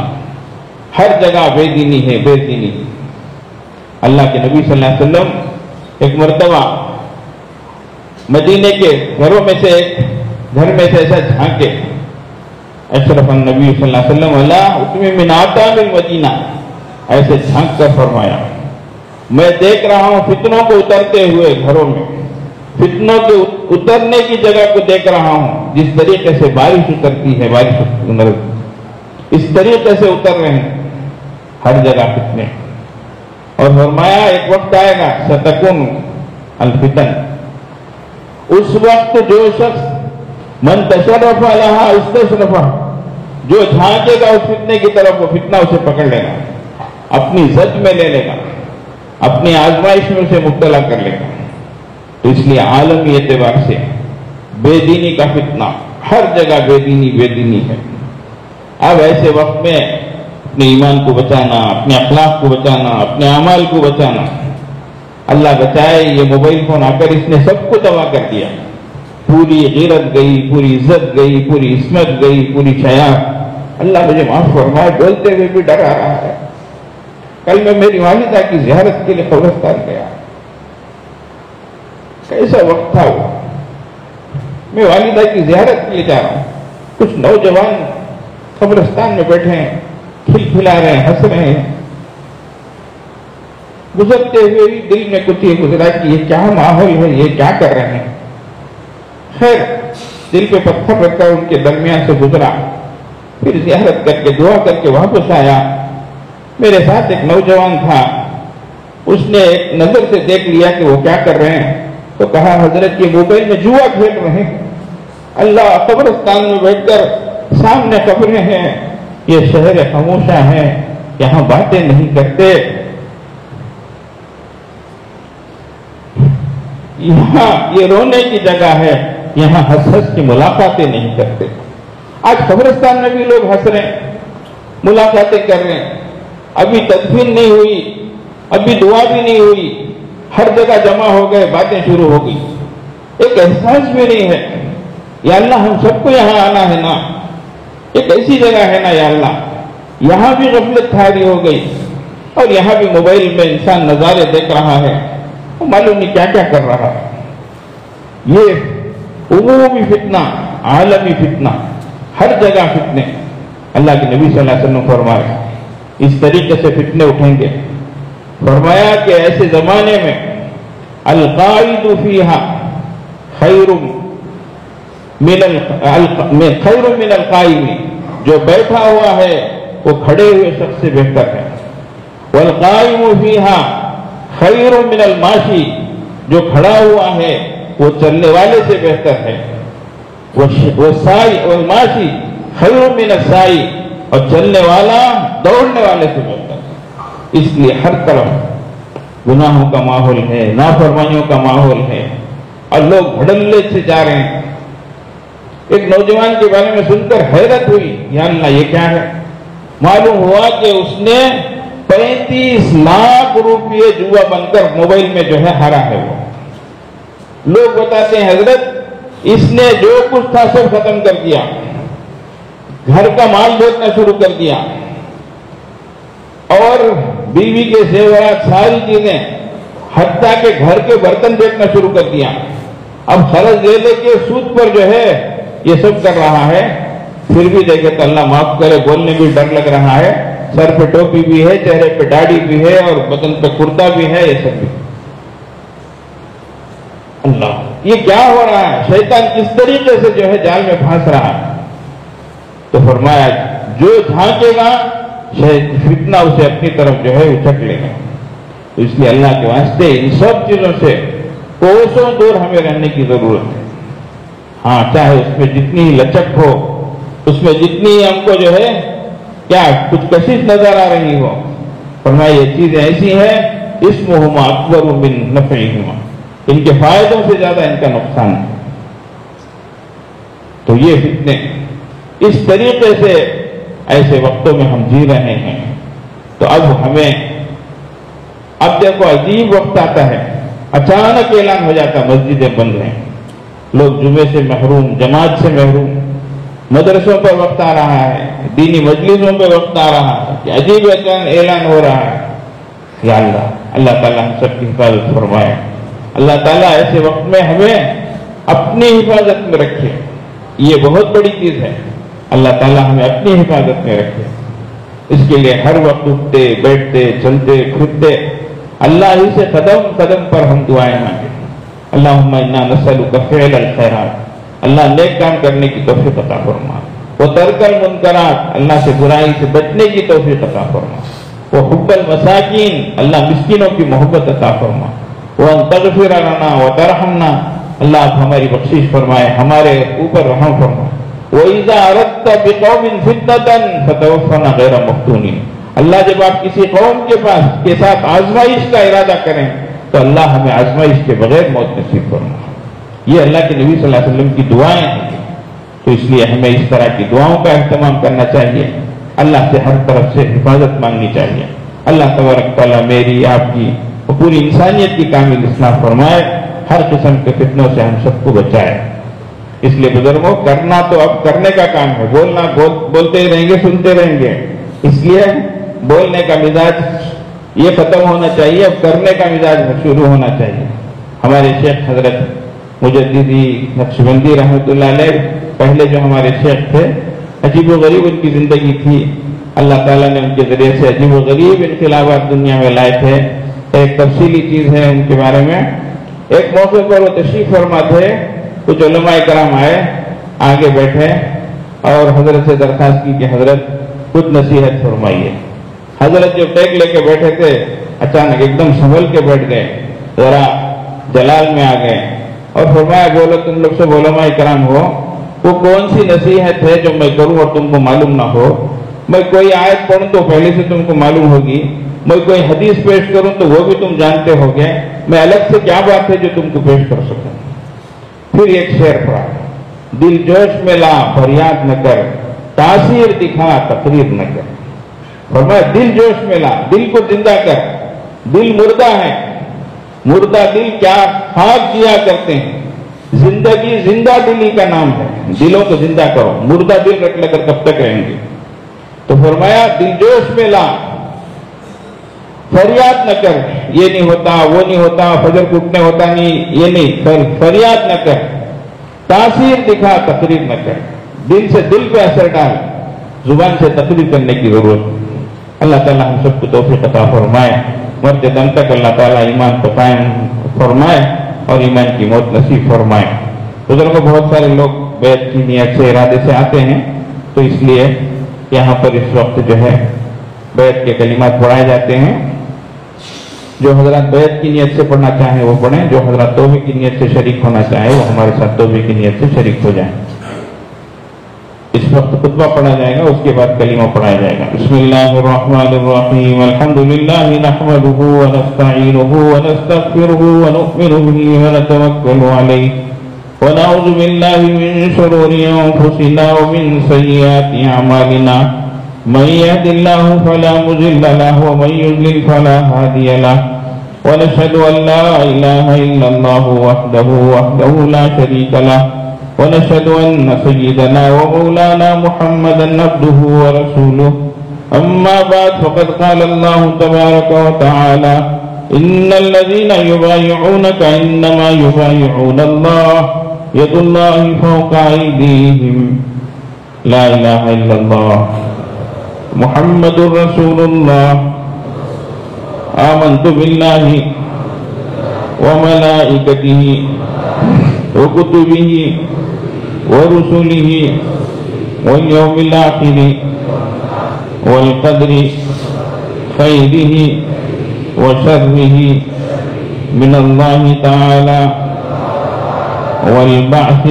ہر جگہ بے دینی ہے، بے دینی۔ اللہ کے نبی صلی اللہ علیہ وسلم ایک مرتبہ مدینے کے گھروں میں سے ایک گھر میں سے ایسا جھانکے، اشرف النبی صلی اللہ علیہ وسلم اللہ اتم من آتام المدینہ، ایسے جھانک کر فرمایا میں دیکھ رہا ہوں فتنوں کو اترتے ہوئے گھروں میں، فتنوں کے اترنے کی جگہ کو دیکھ رہا ہوں، جس طریقے سے بارش اترتی ہے، بارش اس طریقے سے اتر رہے ہیں ہر جگہ فتنے۔ اور فرمایا ایک وقت آئے گا ستکون الفتن، اس وقت جو شخص من تشرف لہا استشرف، جو جھانکے گا اس فتنے کی طرف وہ فتنہ اسے پکڑ لے گا، اپنی زد میں لے لے گا، اپنی آزمائش میں اسے مبتلا کر لے گا۔ تو اس لیے عالمی اعتبار سے بے دینی کا فتنہ ہر جگہ بے دینی ہے۔ اب ایسے وقت میں اپنے ایمان کو بچانا، اپنے اخلاق کو بچانا، اپنے اعمال کو بچانا، اللہ بچائے یہ موبائل فون آ کر اس نے سب کو تباہ کر دیا، پوری غیرت گئی، پوری عزت گئی، پوری عصمت گئی، پوری حیات۔ اللہ مجھے معاف فرمائے، بولتے ہوئے بھی ڈر آ رہا ہے۔ کل میں میری والدہ کی زیارت کے لیے قبرستان گیا، کیسا وقت تھا وہ، میں والدہ کی زیارت کے لیے جا رہا ہوں، کچھ نوجوان قبرستان میں بیٹھے ہیں، کھل کھلا رہے ہیں، ہنس رہے ہیں۔ گزرتے ہوئے بھی دل میں کچھ یہ گزرا کہ یہ کیا ماحول ہے، یہ کیا کر رہے ہیں۔ خیر دل پہ پتھر رکھ کر ان کے درمیان سے گزرا، پھر زیارت کر کے دعا کر کے واپس آیا۔ میرے ساتھ ایک نوجوان تھا، اس نے ایک نظر سے دیکھ لیا کہ وہ کیا کر رہے ہیں، تو کہا حضرت یہ موبائل میں جوا کھیل رہے ہیں۔ اللہ قبرستان میں بیٹھ کر سامنے قبریں ہیں، یہ شہر خاموشہ ہے، یہاں باتیں نہیں کرتے، یہاں یہ رونے کی جگہ ہے، یہاں ہنس ہنس کی ملاقاتیں نہیں کرتے۔ آج قبرستان میں بھی لوگ ہنس رہے ہیں، ملاقاتیں کر رہے ہیں، ابھی تدفین نہیں ہوئی، ابھی دعا بھی نہیں ہوئی، ہر جگہ جمع ہو گئے، باتیں شروع ہو گئی، ایک احساس بھی نہیں ہے یا اللہ ہم سب کو یہاں آنا ہے نا، ایک ایسی جگہ ہے نا یا اللہ، یہاں بھی غفلت طاری ہو گئی، اور یہاں بھی موبائل میں انسان نظارے دیکھ رہا ہے، معلوم نہیں کیا کیا کر رہا ہے۔ یہ عمومی فتنہ، عالمی فتنہ، ہر جگہ فتنے۔ اللہ کے نبی صلی اللہ علیہ وسلم فرمایا اس طریقے سے فتنے اٹھیں گے، فرمایا کہ ایسے زمانے میں القائد فیہا خیر من القائم، جو بیٹھا ہوا ہے وہ کھڑے ہوئے شخص سے بہتر ہے، والقائم فیہا خیر من الماشی، جو کھڑا ہوا ہے وہ چلنے والے سے بہتر ہے، والماشی خیر من السائی، اور چلنے والا دوڑنے والے سے بہتر ہے۔ اس لیے ہر طرف گناہوں کا ماحول ہے، نافرمانیوں کا ماحول ہے، اور لوگ دھڑلے سے جا رہے ہیں۔ ایک نوجوان کے بارے میں سن کر حیرت ہوئی، یا اللہ یہ کیا ہے؟ معلوم ہوا کہ اس نے 35 لاکھ روپئے جوا بن کر موبائل میں جو ہے ہارا ہے۔ وہ لوگ بتاتے ہیں حضرت اس نے جو کچھ تھا سب ختم کر دیا، گھر کا مال بیچنا شروع کر دیا، اور بیوی کے زیورات ساری چیزیں، حتیٰ کہ گھر کے برتن بیچنا شروع کر دیا۔ اب قرض لے لے کے سود پر جو ہے یہ سب کر رہا ہے، پھر بھی دیکھے تو اللہ معاف کرے بولنے بھی ڈر لگ رہا ہے، سر پہ ٹوپی بھی ہے، چہرے پہ داڑھی بھی ہے، اور بدن پہ کرتا بھی ہے، یہ سب بھی۔ اللہ یہ کیا ہو رہا ہے؟ شیطان کس طریقے سے جو ہے جال میں پھانس رہا ہے۔ تو فرمایا جو جھانکے گا فتنہ اسے اپنی طرف جو ہے اچک لے گا۔ تو اس لیے اللہ کے واسطے ان سب چیزوں سے کوسوں دور ہمیں رہنے کی ضرورت ہے۔ ہاں چاہے اس میں جتنی لچک ہو، اس میں جتنی ہم کو جو ہے کیا کچھ کشش نظر آ رہی ہو، فرمایا یہ چیزیں ایسی ہیں اسمہما اکبر من نفعہما، ان کے فائدوں سے زیادہ ان کا نقصان ہے۔ تو یہ فتنے اس طریقے سے ایسے وقتوں میں ہم جی رہے ہیں۔ تو اب ہمیں اب دیکھو عجیب وقت آتا ہے، اچانک اعلان ہو جاتا ہے مسجدیں بند ہیں، لوگ جمعے سے محروم، جماعت سے محروم، مدرسوں پر وقت آ رہا ہے، دینی مجلسوں پر وقت آ رہا ہے کہ عجیب اعلان ہو رہا ہے. یا اللہ تعالیٰ ہم سب کی حفاظت فرمائے. اللہ تعالیٰ ایسے وقت میں ہمیں اپنی حفاظت میں رکھے. یہ بہت بڑی چیز ہے. اللہ تعالیٰ ہمیں اپنی حفاظت میں رکھے. اس کے لیے ہر وقت اٹھتے بیٹھتے چلتے پھرتے اللہ ہی سے قدم قدم پر ہم دعائیں مانگیں. اللہم انا نسألک فعل الخیرات، اللہ نیک کام کرنے کی توفیق عطا فرما. وترک المنکرات، اللہ سے برائی سے بچنے کی توفیق عطا فرما. وحب المساکین، اللہ مسکینوں کی محبت عطا فرما. وان تغفر لنا وترحمنا، اللہ آپ ہماری بخشش فرمائے، ہمارے اوپر رحم فرمائے. وَإِذَا أَرَدْتَ بِقَوْمٍ فِتْنَةً فَتَوَفَّنَا غَيْرَ مَفْتُونِينَ، اللہ جب آپ کسی قوم کے ساتھ آزمائش کا ارادہ کریں تو اللہ ہمیں آزمائش کے بغیر موت نصیب فرما. یہ اللہ کے نبی صلی اللہ علیہ وسلم کی دعائیں ہیں. تو اس لیے ہمیں اس طرح کی دعاؤں کا اہتمام کرنا چاہیے. اللہ سے ہر طرف سے حفاظت مانگنی چاہیے. اللہ تبارک تعالیٰ میری آپ کی اور پوری انسانیت کی کامل اصلاح فرمائے، ہر قسم کے فتنوں سے ہم سب کو بچائے. اس لیے بزرگوں، کرنا تو اب کرنے کا کام ہے. بولنا بولتے ہی رہیں گے، سنتے رہیں گے. اس لیے بولنے کا مزاج یہ ختم ہونا چاہیے، اب کرنے کا مزاج شروع ہونا چاہیے. ہمارے شیخ حضرت مجددی نقشبندی رحمۃ اللہ علیہ پہلے جو ہمارے شیخ تھے، عجیب و غریب ان کی زندگی تھی. اللہ تعالیٰ نے ان کے ذریعے سے عجیب و غریب انقلابات دنیا میں لائے تھے. ایک تفصیلی چیز ہے ان کے بارے میں. ایک موقع پر وہ تشریف فرما تھے، کچھ علماء کرام آئے، آگے بیٹھے اور حضرت سے درخواست کی کہ حضرت کچھ نصیحت فرمائیے. حضرت جو ٹیک لے کے بیٹھے تھے اچانک ایک دم سنبھل کے بیٹھ گئے، ذرا جلال میں آ گئے اور فرمایا بولو تم لوگ سب علماء کرام ہو، وہ کون سی نصیحت ہے جو میں کروں اور تم کو معلوم نہ ہو؟ میں کوئی آیت پڑھوں تو پہلے سے تم کو معلوم ہوگی، میں کوئی حدیث پیش کروں تو وہ بھی تم جانتے ہوگے، میں الگ سے کیا بات ہے جو تم کو پیش کر سکوں؟ پھر ایک شعر پڑھا، دل جوش میں لا فریاد نہ کر، تاثیر دکھا تقریر نہ کر. فرمایا دل جوش میں لا، دل کو زندہ کر. دل مردہ ہے، مردہ دل کیا خاک کیا کرتے ہیں. زندگی زندہ دلی کا نام ہے، دلوں کو زندہ کرو. مردہ دل رکھ لے کر کب تک رہیں گے؟ تو فرمایا دل جوش میں لا، فریاد نہ کر، یہ نہیں ہوتا وہ نہیں ہوتا، فجر کو اٹھنے ہوتا نہیں، یہ نہیں، فریاد نہ کر، تاثیر دکھا تقریر نہ کر. دل سے دل پہ اثر ڈال، زبان سے تقریر کرنے کی ضرورت. اللہ تعالیٰ ہم سب کو توفیق عطا فرمائے. مرتے دم تک اللہ تعالیٰ ایمان کو قائم فرمائے اور ایمان کی موت نصیب فرمائے. بزرگوں، بہت سارے لوگ بیعت کی نیت سے ارادے سے آتے ہیں، تو اس لیے یہاں پر اس وقت جو ہے بیعت کے کلمات پڑھائے جاتے ہیں. جو حضرات بیعت کی نیت سے پڑھنا چاہیں وہ پڑھیں، جو حضرات توبے کی نیت سے شریک ہونا چاہیں وہ ہمارے ساتھ توبے کی نیت سے شریک ہو جائیں. اس وقت خطبہ پڑھا جائے گا، اس کے بعد کلمہ پڑھایا جائے گا. بسم اللہ الرحمن الرحیم. الحمدللہ نحمدہ ونستعینہ ونستغفرہ ونؤمن بہ ونتوکل علیہ ونعوذ باللہ من شرور انفسنا ومن سیئات اعمالنا. من يهد الله فلا مضل له ومن يضلل فلا هادي له. ونشهد أن لا إله إلا الله وحده لا شريك له. ونشهد أن سيدنا ومولانا محمدا عبده ورسوله. أما بعد فقد قال الله تبارك وتعالى إن الذين يبايعونك إنما يبايعون الله يد الله فوق أيديهم. لا إله إلا الله محمد رسول الله. آمنت بالله وملائكته وكتبه ورسله واليوم الآخر والقدر خيره وشره من الله تعالى والبعث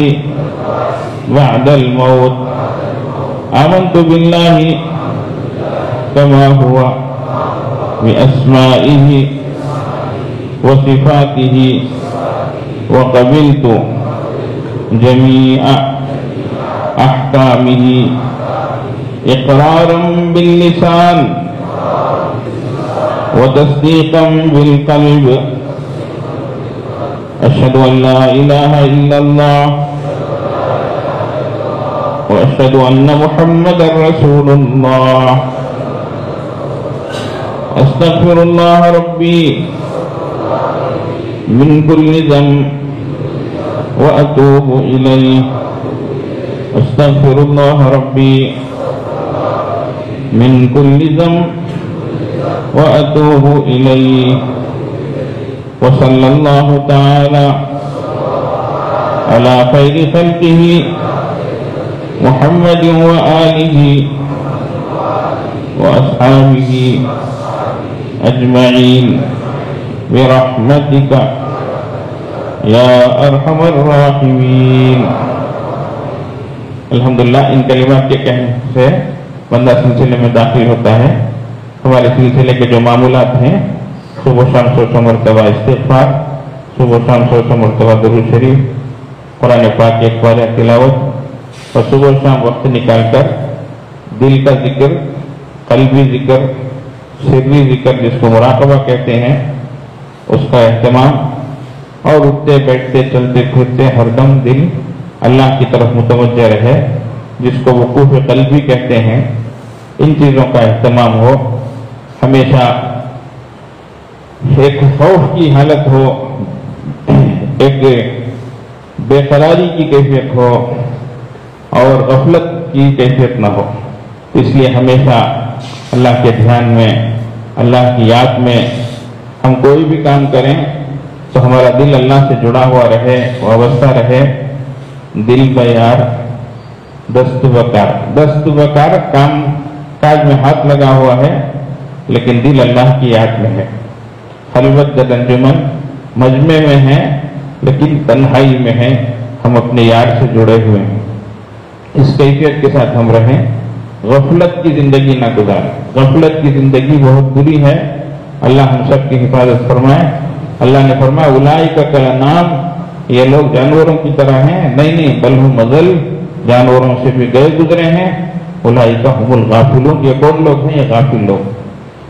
بعد الموت. آمنت بالله كما هو بأسمائه وصفاته وقبلت جميع أحكامه إقرارا باللسان وتصديقا بالقلب. أشهد أن لا إله إلا الله وأشهد أن محمدا رسول الله. أستغفر الله ربي من كل ذنب وأتوب إليه. أستغفر الله ربي من كل ذنب وأتوب إليه. وصلى الله تعالى على خير خلقه محمد وآله وأصحابه أجمعين برحمتك یا ارحم الراحمین. الحمدللہ ان کلمات کے کہنے سے بندہ سلسلے میں داخل ہوتا ہے. ہمارے سلسلے کے جو معمولات ہیں صبح شام 100 مرتبہ استغفار، صبح شام 100 مرتبہ درود شریف، قرآن پاک ایک بار تلاوت، اور صبح شام وقت نکال کر دل کا ذکر، قلبی ذکر، سری ذکر جس کو مراقبہ کہتے ہیں اس کا اہتمام، اور اٹھتے بیٹھتے چلتے پھرتے ہر دم دل اللہ کی طرف متوجہ رہے جس کو وقوف قلبی کہتے ہیں. ان چیزوں کا اہتمام ہو، ہمیشہ ایک خوف کی حالت ہو، ایک بے قراری کی کیفیت ہو اور غفلت کی کیفیت نہ ہو. اس لیے ہمیشہ اللہ کے دھیان میں، اللہ کی یاد میں ہم کوئی بھی کام کریں تو ہمارا دل اللہ سے جڑا ہوا رہے، وابستہ رہے. دل بیار دست بکار، دست بکار کام کاج میں ہاتھ لگا ہوا ہے لیکن دل اللہ کی یاد میں ہے. خلوت در انجمن مجمع میں ہے لیکن تنہائی میں ہے، ہم اپنے یار سے جڑے ہوئے ہیں. اس کیفیت کے ساتھ ہم رہیں، غفلت کی زندگی نہ گزاریں. غفلت کی زندگی بہت بری ہے. اللہ ہم سب کی حفاظت فرمائے. اللہ نے فرمایا اولئک کالانعام، یہ لوگ جانوروں کی طرح ہیں. نہیں بل ہم اضل، جانوروں سے بھی گئے گزرے ہیں. اولئک هم الغافلون، یہ کون لوگ ہیں؟ یہ غافل لوگ.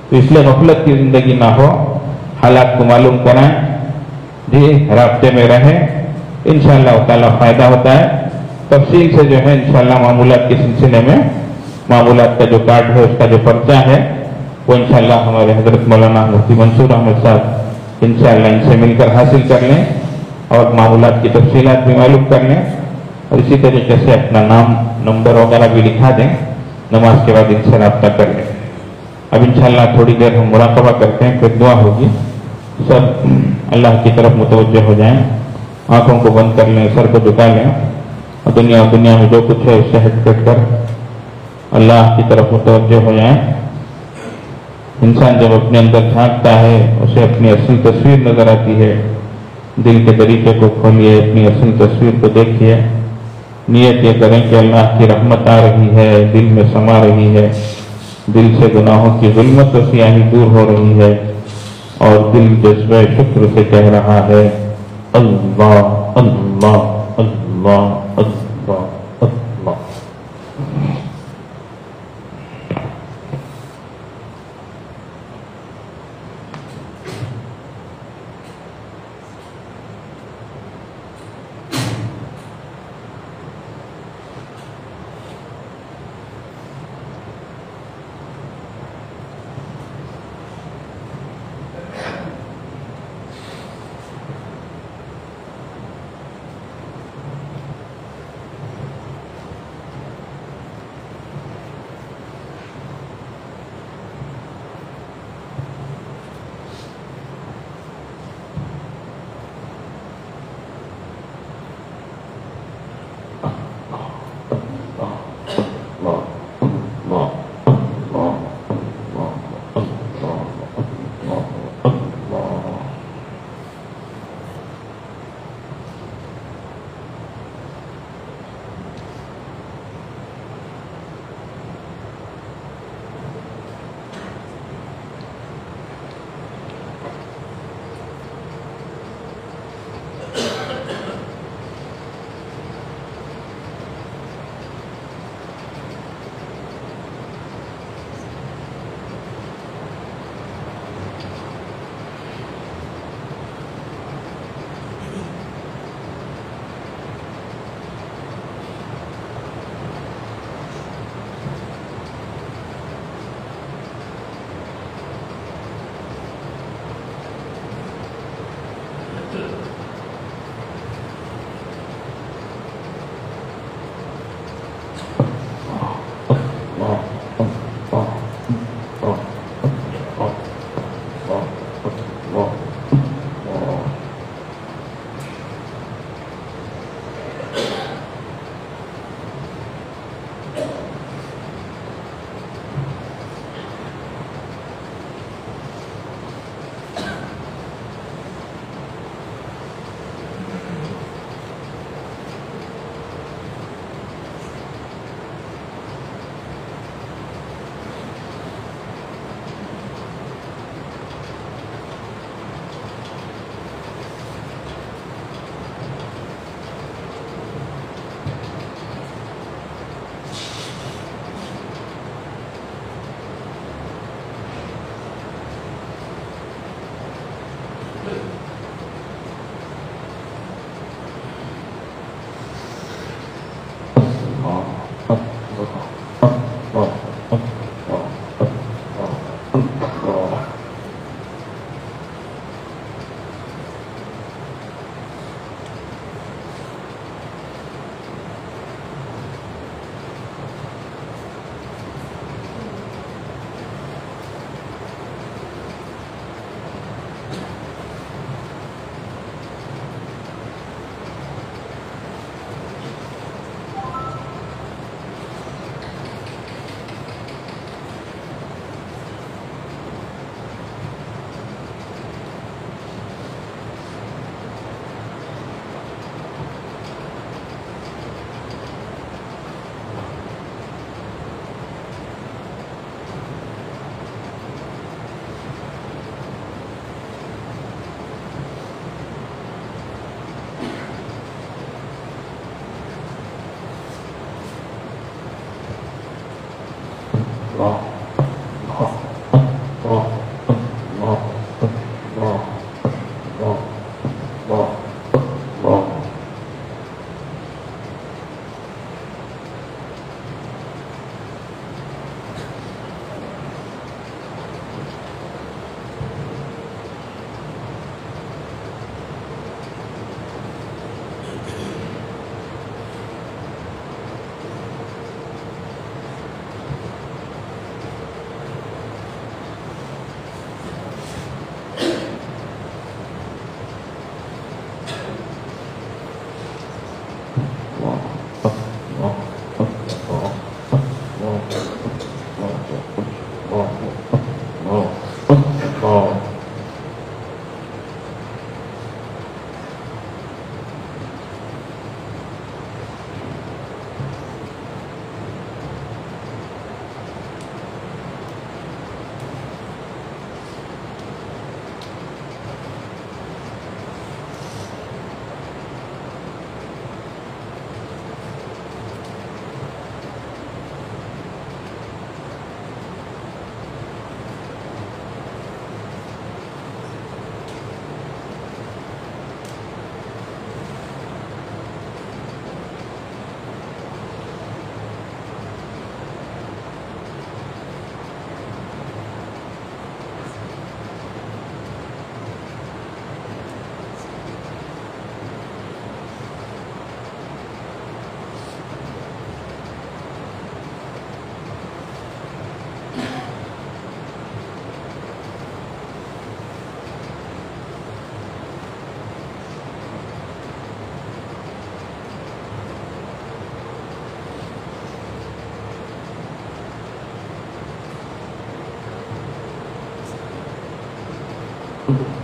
تو اس لیے غفلت کی زندگی نہ ہو، حالات کو معلوم کرائیں، جی رابطے میں رہیں، انشاءاللہ تعالیٰ فائدہ ہوتا ہے. تفصیل سے جو ہے انشاءاللہ معمولات کے سلسلے میں، معمولات کا جو کارڈ ہے اس کا جو پرچہ ہے وہ انشاءاللہ ہمارے حضرت مولانا مفتی منصور احمد صاحب انشاءاللہ ان سے مل کر حاصل کر لیں اور معمولات کی تفصیلات بھی معلوم کر لیں، اور اسی طریقے سے اپنا نام نمبر وغیرہ بھی لکھا دیں. نماز کے بعد ان سے رابطہ کر لیں. اب انشاءاللہ تھوڑی دیر ہم مراقبہ کرتے ہیں، پھر دعا ہوگی. سب اللہ کی طرف متوجہ ہو جائیں، آنکھوں کو بند کر لیں، سر کو جھکا لیں، اور دنیا میں جو کچھ ہے اس سے ہٹ کٹ کر اللہ کی طرف متوجہ ہو جائیں. انسان جب اپنے اندر جھانکتا ہے اسے اپنی اصل تصویر نظر آتی ہے. دل کے طریقے کو کھولیے، اپنی اصل تصویر کو دیکھیے. نیت یہ کریں کہ اللہ کی رحمت آ رہی ہے، دل میں سما رہی ہے، دل سے گناہوں کی ظلمت و سیاہی دور ہو رہی ہے، اور دل جذبہ شکر سے کہہ رہا ہے اللہ اللہ اللہ اللہ اللہ.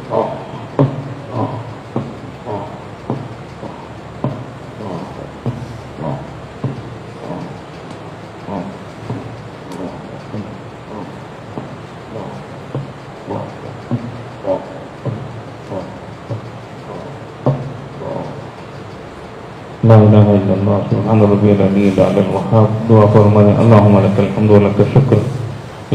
لا الہ الا اللہ سبحان ربی العلی الاعلی الوہاب. دعا فرمائیں. اللہم لک الحمد ولک الشکر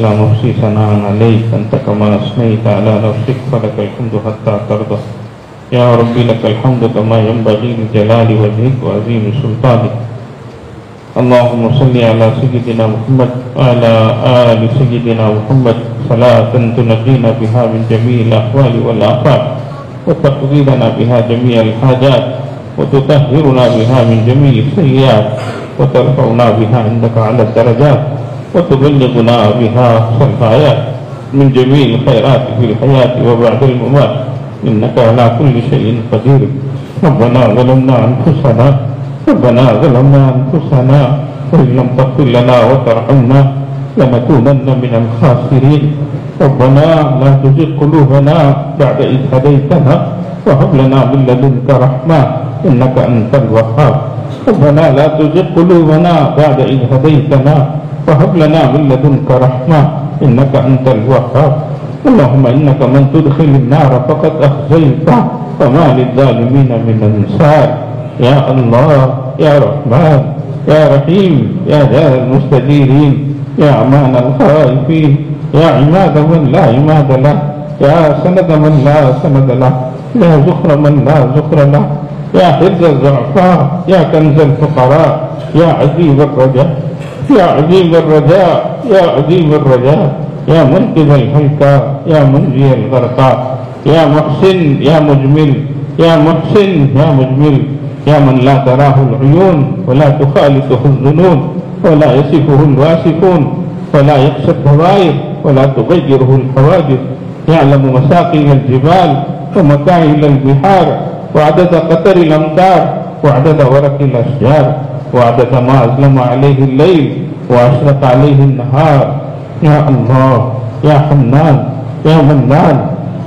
لا نحصی ثناء علیک انت کما اثنیت علی نفسک فلک الحمد حتی ترضى. یا ربی لک الحمد کما ینبغی لجلال وجهک وعظیم سلطانک. اللہم صلی علی سیدنا محمد وعلی آل سیدنا محمد صلاة تنجینا بها من جمیع الاحوال والآفات وتقضی لنا بها جمیع الحاجات وتطهرنا بها من جميع السيئات وترفعنا بها عندك على الدرجات وتبلغنا بها أقصى الغايات من جميع الخيرات في الحياة وبعد الممات إنك على كل شيء قدير. ربنا ظلمنا أنفسنا وإن لم تغفر لنا وترحمنا لنكونن من الخاسرين. ربنا لا تزغ قلوبنا بعد إذ هديتنا وهب لنا من لدنك رحمة إنك أنت الوهاب. ربنا لا تزغ قلوبنا بعد إذ هديتنا وهب لنا من لدنك رحمة إنك أنت الوهاب. اللهم إنك من تدخل النار فقد أخزيته وما للظالمين من أنصار. يا الله يا رحمن يا رحيم يا دار المستجيرين يا أمان الخائفين يا عماد من لا عماد له يا سند من لا سند له يا زخر من لا زخر له يا حرز الضعفاء يا كنز الفقراء يا عزيز الرجاء يا عزيز الرجاء يا عزيز الرجاء يا منقذ الهلكى يا منجي الغرقى يا محسن يا مجمل يا محسن يا مجمل يا من لا تراه العيون ولا تخالطه الظنون ولا يصفه الواصفون ولا يخشى الدوائر ولا تغيره الحوادث. يعلم مساقي الجبال ومكايل البحار وعدد قطر الأمطار وعدد ورق الأشجار وعدد ما أظلم عليه الليل وأشرق عليه النهار. يا الله يا حنان يا منان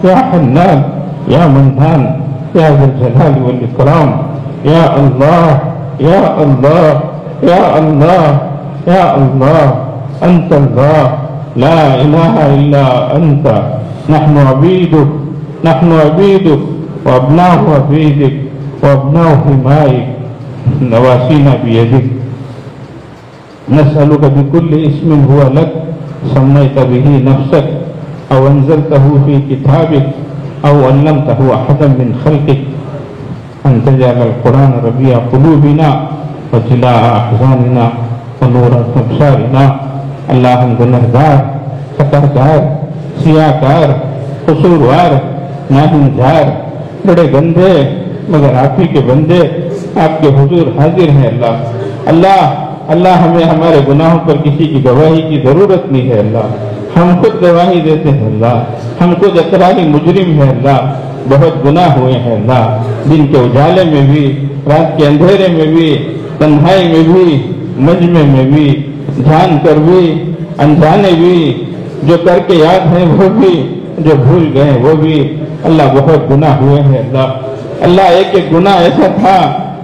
يا حنان يا منان يا ذا الجلال والإكرام. يا الله يا الله يا الله يا الله أنت الله لا إله إلا أنت. نحن عبيدك نحن عبيدك وأبناء عبيدك وأبناء حمائك نواسينا بيدك. نسألك بكل اسم هو لك سميت به نفسك أو أنزلته في كتابك أو علمته أحدا من خلقك أن تجعل القرآن ربيع قلوبنا وجلاء أحزاننا ونور أبصارنا. اللہ ہم گنہگار خطاکار سیاہکار قصوروار ناہنجار بڑے گندے مگر آپ ہی کے بندے آپ کے حضور حاضر ہیں. اللہ ہمیں ہمارے گناہوں پر کسی کی گواہی کی ضرورت نہیں ہے. ہم خود گواہی دیتے ہیں. ہم خود اقراری مجرم ہیں. بہت گناہ ہوئے ہیں. دن کے اجالے میں بھی رات کے اندھیرے میں بھی تنہائی میں بھی مجمع میں بھی جان کر بھی انجانے بھی جو کر کے یاد ہیں وہ بھی جو بھول گئے وہ بھی. اللہ بہت گناہ ہوئے ہیں. اللہ ایک ایک گناہ ایسا تھا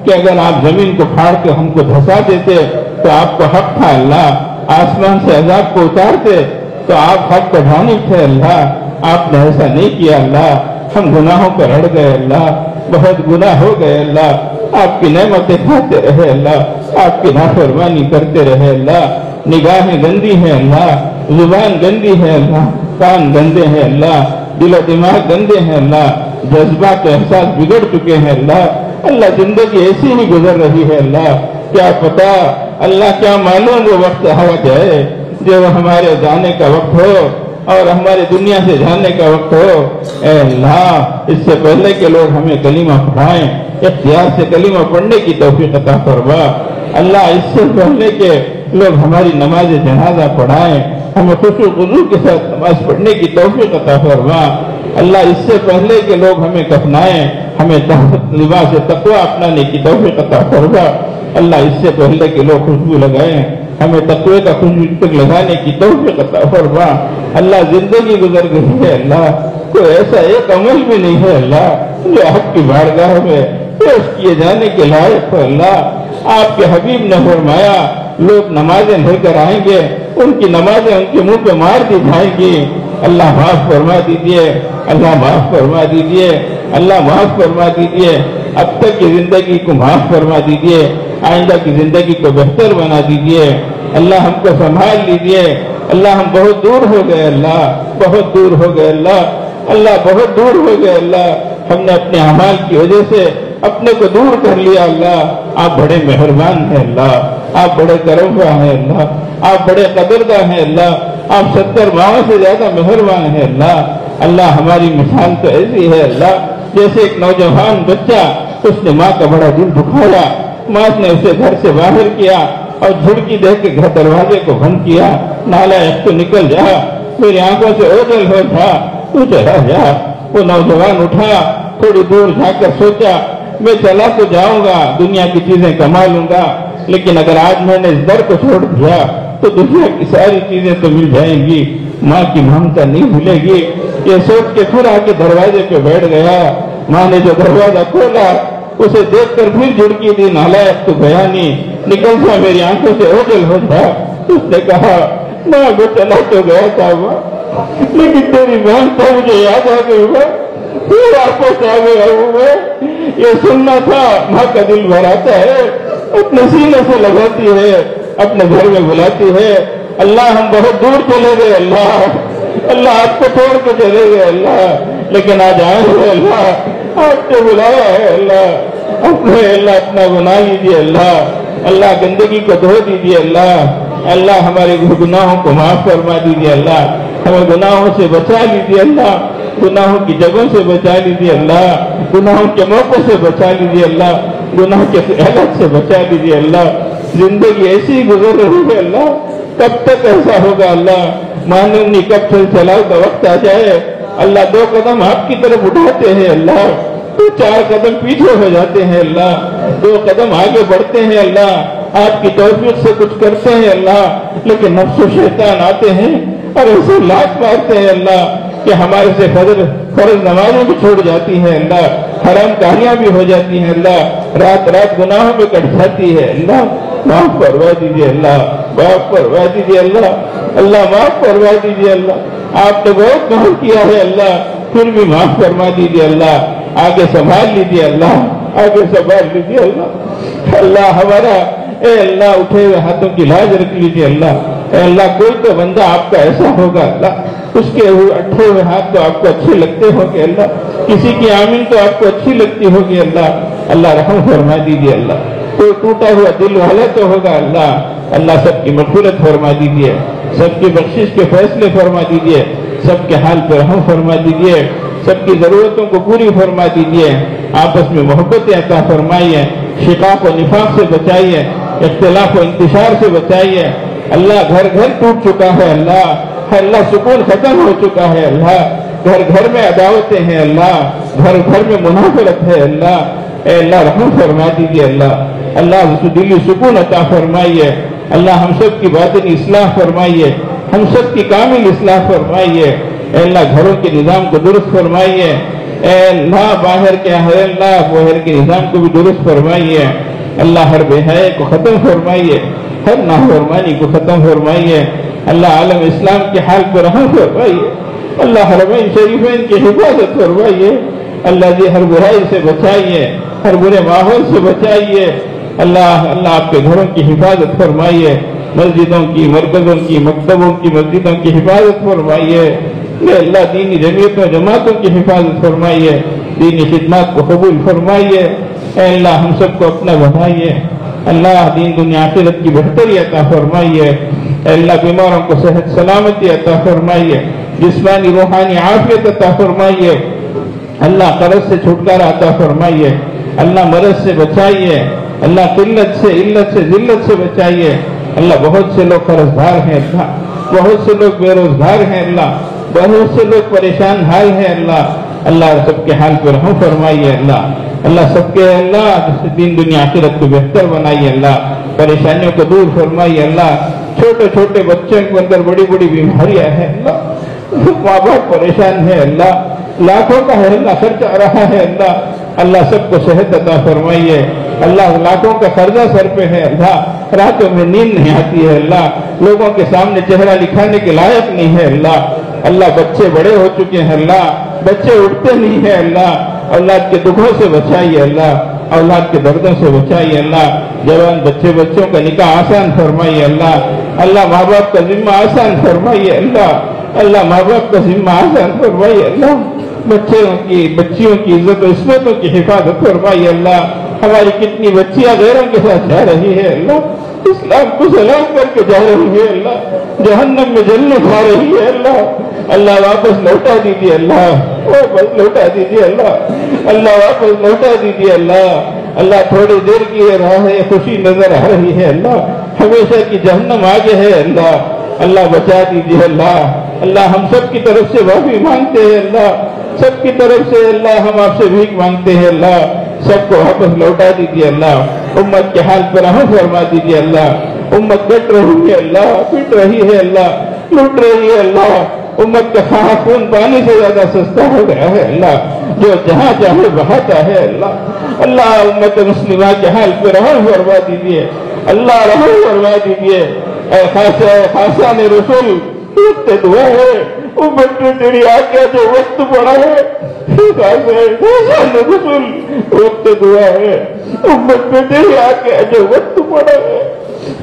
کہ اگر آپ زمین کو پھاڑ کے ہم کو دھسا دیتے تو آپ کو حق تھا. اللہ آسمان سے عذاب کو اتارتے تو آپ حق کو جانب تھے. آپ نے ایسا نہیں کیا. ہم گناہوں پر اڑ گئے. بہت گناہ ہو گئے. آپ کی نعمتیں کھاتے رہے. آپ کی نافرمانی کرتے رہے. نگاہیں گندی ہیں. زبان گندی ہے. کان گندے ہیں. دل و دماغ گندے ہیں. جذبات احساس بگڑ چکے ہیں. اللہ زندگی ایسی ہی گزر رہی ہے. کیا پتا کیا معلوم وہ وقت آ جائے جو ہمارے جانے کا وقت ہو اور ہمارے دنیا سے جانے کا وقت ہو. اے اللہ اس سے پہلے کہ لوگ ہمیں کلمہ پڑھائیں اختیار سے کلمہ پڑھنے کی توفیق عطا فرما. اللہ اس سے پہلے کہ لوگ ہماری نماز جنازہ پڑھائیں ہمیں خشوع و خضوع کے ساتھ نماز پڑھنے کی توفیق عطا فرما. اللہ اس سے پہلے کہ لوگ ہمیں کفنائیں ہمیں لباس تقویٰ اپنانے کی توفیق عطا فرما. اللہ اس سے پہلے کہ لوگ خوشبو لگائیں ہمیں تقوی کا خوشبو تک لگانے کی توفیق عطا فرما. اللہ زندگی گزر گئی ہے. کوئی ایسا ایک عمل بھی نہیں ہے اللہ جو آپ کی بارگاہ میں پیش کیے جانے کے لائق ہو اللہ۔ آپ کے حبیب نے فرمایا لوگ نمازیں لے کر آئیں گے، ان کی نمازیں ان کے منہ پہ مار دی جائیں گی۔ اللہ معاف فرما دیجیے، اللہ معاف فرما دیجیے، اللہ معاف فرما دیجیے۔ اب تک کی زندگی کو معاف فرما دیجیے، آئندہ کی زندگی کو بہتر بنا دیجیے۔ اللہ ہم کو سنبھال لیجیے۔ اللہ ہم بہت دور ہو گئے اللہ، بہت دور ہو گئے اللہ، اللہ بہت دور ہو گئے اللہ۔ ہم نے اپنے اعمال کی وجہ سے اپنے کو دور کر لیا اللہ۔ آپ بڑے مہربان ہیں اللہ، آپ بڑے کرم خواہ ہیں اللہ، آپ بڑے قدردان ہیں اللہ، آپ 70 ماؤں سے زیادہ مہربان ہیں اللہ۔ اللہ ہماری مثال تو ایسی ہے اللہ جیسے ایک نوجوان بچہ، اس نے ماں کا بڑا دل دکھایا، ماں نے اسے گھر سے باہر کیا اور جھڑکی دے کے گھر دروازے کو بند کیا، نالائق تو نکل جا، میری آنکھوں سے اوجھل ہو جا، تو چلا جا۔ وہ نوجوان اٹھا، تھوڑی دور جا کر سوچا میں چلا تو جاؤں گا، دنیا کی چیزیں کما لوں گا، لیکن اگر آج میں نے اس در کو چھوڑ دیا تو دنیا کی ساری چیزیں تو مل جائیں گی، ماں کی ممتا نہیں ملے گی۔ یہ سوچ کے پھر آ کے دروازے پہ بیٹھ گیا۔ ماں نے جو دروازہ کھولا اسے دیکھ کر پھر جھڑکی دی، نالائق تو گیا نہیں، نکل جا، میری آنکھوں سے اوجھل ہو جا۔ اس نے کہا ماں وہ چلا تو گیا تھا ماں، لیکن تیری ممتا مجھے یاد آ گئی ماں، پھر واپس آ گیا ہوں میں۔ یہ سننا تھا، ماں کا دل بھراتا ہے، اپنے سینے سے لگاتی ہے، اپنے گھر میں بلاتی ہے۔ اللہ ہم بہت دور چلے گئے اللہ، اللہ آپ کو چھوڑ کے چلے گئے اللہ، لیکن آج آئے ہوئے اللہ، آپ کو بلایا ہے اللہ، اپنے اللہ اپنا بنا لیجیے اللہ، اللہ گندگی کو دھو دیجیے اللہ، اللہ ہمارے گناہوں کو معاف فرما دیجیے اللہ، ہمیں گناہوں سے بچا لیجیے اللہ، گناہوں کی جگہوں سے بچا لیجیے اللہ، گناہوں کے موقع سے بچا لیجیے اللہ، گناہ کے خیالات سے بچا لیجیے اللہ۔ زندگی ایسی ہی گزر رہی ہے اللہ، کب تک ایسا ہوگا اللہ؟ معلوم نہیں کب چل چلاؤ کا وقت آ جائے اللہ، 2 قدم آپ کی طرف اٹھاتے ہیں اللہ تو 4 قدم پیچھے ہو جاتے ہیں اللہ، 2 قدم آگے بڑھتے ہیں اللہ، آپ کی توفیق سے کچھ کرتے ہیں اللہ، لیکن نفس و شیطان آتے ہیں اور ایسے لات مارتے ہیں اللہ کہ ہمارے سے فرض نمازیں بھی چھوڑ جاتی ہیں اللہ، حرام کاریاں بھی ہو جاتی ہیں اللہ، رات رات گناہوں میں کٹ جاتی ہے اللہ، معاف فرما دیجیے اللہ، معاف فرما دیجیے اللہ، اللہ معاف فرما دیجیے اللہ، آپ نے بہت محنت کیا ہے اللہ، پھر بھی معاف فرما دیجیے اللہ، آگے سنبھال لیجیے اللہ، آگے سنبھال لیجیے اللہ، اللہ ہمارا اے اللہ اٹھے ہوئے ہاتھوں کی لاج رکھ لیجیے اللہ، اے اللہ کوئی تو بندہ آپ کا ایسا ہوگا اللہ، اس کے اٹھے ہوئے ہاتھ تو آپ کو اچھے لگتے ہوں گے اللہ، کسی کی آمین تو آپ کو اچھی لگتی ہوگی اللہ، اللہ رحم فرما دیجیے اللہ، کوئی ٹوٹا ہوا دل والا تو ہوگا اللہ، اللہ سب کی مغفرت فرما دیجیے، سب کی بخشش کے فیصلے فرما دیجیے، سب کے حال پر رحم فرما دیجیے، سب کی ضرورتوں کو پوری فرما دیجیے، آپس میں محبت عطا فرمائیے، شقاق و نفاق سے بچائیے، اختلاف و انتشار سے بچائیے، اللہ گھر گھر ٹوٹ چکا ہے اللہ، اللہ سکون ختم ہو چکا ہے اللہ، گھر گھر میں عداوتیں ہیں اللہ، گھر گھر میں منافرت ہے اللہ، اے اللہ رحم فرما دیجیے اللہ، اللہ دلی سکون عطا فرمائیے، اللہ ہم سب کی باطنی اصلاح فرمائیے، ہم سب کی کامل اصلاح فرمائیے، اے اللہ گھروں کے نظام کو درست فرمائیے، اے اللہ باہر کے اللہ باہر کے نظام کو بھی درست فرمائیے، اللہ ہر بے حیائی کو ختم فرمائیے، ہر نافرمانی کو ختم فرمائیے، اللہ عالم اسلام کے حال پر رحم فرمائیے، اللہ حرمین شریفین کی حفاظت فرمائیے، اللہ جی ہر برائی سے بچائیے، ہر برے ماحول سے بچائیے، اللہ آپ کے گھروں کی حفاظت فرمائیے، مسجدوں کی، مرکزوں کی، مکتبوں کی، مسجدوں کی حفاظت فرمائیے، اللہ دینی جمعیتوں جماعتوں کی حفاظت فرمائیے، دینی خدمات کو قبول فرمائیے، اے اللہ ہم سب کو اپنا بنائیے، اللہ دین دنیا آخرت کی بہتری عطا فرمائیے، اے اللہ بیماروں کو صحت سلامتی عطا فرمائیے، جسمانی روحانی عافیت عطا فرمائیے، اللہ قرض سے چھٹکارا عطا فرمائیے، اللہ مرض سے بچائیے، اللہ قلت سے علت سے ذلت سے بچائیے، اللہ بہت سے لوگ قرض دار ہیں اللہ، بہت سے لوگ بے روزگار ہیں اللہ، بہت سے لوگ پریشان حال ہیں اللہ، اللہ سب کے حال پر رحم فرمائیے اللہ، اللہ سب کے اللہ دین دنیا آخرت کو بہتر بنائیے اللہ، پریشانیوں کو دور فرمائیے اللہ، چھوٹے چھوٹے بچوں کے اندر بڑی بڑی بیماریاں ہیں اللہ، ماں باپ پریشان ہیں اللہ، لاکھوں کا ہے اللہ خرچ آ رہا ہے اللہ، اللہ سب کو صحت عطا فرمائیے، اللہ لاکھوں کا قرضہ سر پہ ہے اللہ، راتوں میں نیند نہیں آتی ہے اللہ، لوگوں کے سامنے چہرہ دکھانے کے لائق نہیں ہے اللہ، اللہ بچے بڑے ہو چکے ہیں اللہ، بچے اٹھتے نہیں ہیں اللہ، اولاد کے دکھوں سے بچائیے اللہ، اولاد کے دردوں سے بچائیے اللہ، جوان بچوں کا نکاح آسان فرمائیے اللہ، اللہ ماں باپ کا ذمہ آسان فرمائیے اللہ، اللہ ماں باپ کا ذمہ آسان فرمائیے اللہ، بچیوں کی عزت و عصمتوں کی حفاظت فرمائیے اللہ، ہماری کتنی بچیاں غیروں کے ساتھ جا رہی ہے اللہ، اسلام کو سلام کر کے جا رہی ہے اللہ، جہنم میں جلنے کھا رہی ہے اللہ، اللہ واپس لوٹا دیجیے اللہ، واپس لوٹا دیجیے اللہ، اللہ واپس لوٹا دیجیے اللہ، اللہ تھوڑی دیر کی راہ خوشی نظر آ رہی ہے اللہ، ہمیشہ کی جہنم آگے ہے اللہ، اللہ بچا دیجیے اللہ، اللہ ہم سب کی طرف سے معافی مانگتے ہیں اللہ، سب کی طرف سے اللہ ہم آپ سے بھیک مانگتے ہیں اللہ، سب کو واپس لوٹا دیجیے اللہ، امت کے حال پر رحم فرما دیجیے اللہ، امت کٹ رہی ہے اللہ، پٹ رہی ہے اللہ، لوٹ رہی ہے اللہ، امت کا خون پانی سے زیادہ سستا ہو گیا ہے اللہ، جو جہاں چاہے بہاتا ہے اللہ، اللہ امت مسلمہ کے حال پہ رحم فرما دیجیے اللہ، رحم فرما دیجیے، اے خاصان رسول وقت دعا ہے، امت میں تیری آگیا جو وقت پڑا ہے، خاصان رسول وقت دعا ہے، امت میں تیری آگیا جو وقت پڑا ہے،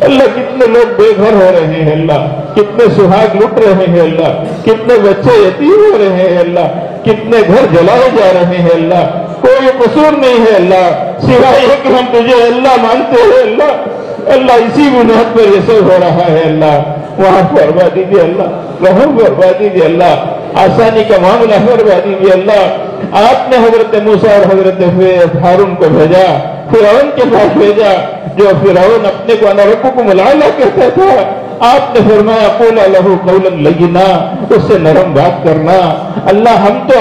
اللہ کتنے لوگ بے گھر ہو رہے ہیں اللہ، کتنے سہاگ لٹ رہے ہیں اللہ، کتنے بچے یتیم ہو رہے ہیں اللہ، کتنے گھر جلائے جا رہے ہیں اللہ، کوئی قصور نہیں ہے اللہ، سوائے کہ ہم تجھے اللہ مانتے ہیں اللہ، اللہ اسی بنیاد پر یہ سب ہو رہا ہے اللہ، وہاں فرما دیجیے اللہ، رحم فرما دیجیے اللہ، آسانی کا معاملہ فرما دیجیے اللہ، آپ نے حضرت موسیٰ اور حضرت ہارون کو بھیجا، فرعون کے پاس بھیجا، جو فرعون اپنے کو انا ربکم الاعلی کہتا تھا، آپ نے فرمایا قولا لہ قولا لینا، اس سے نرم بات کرنا، اللہ ہم تو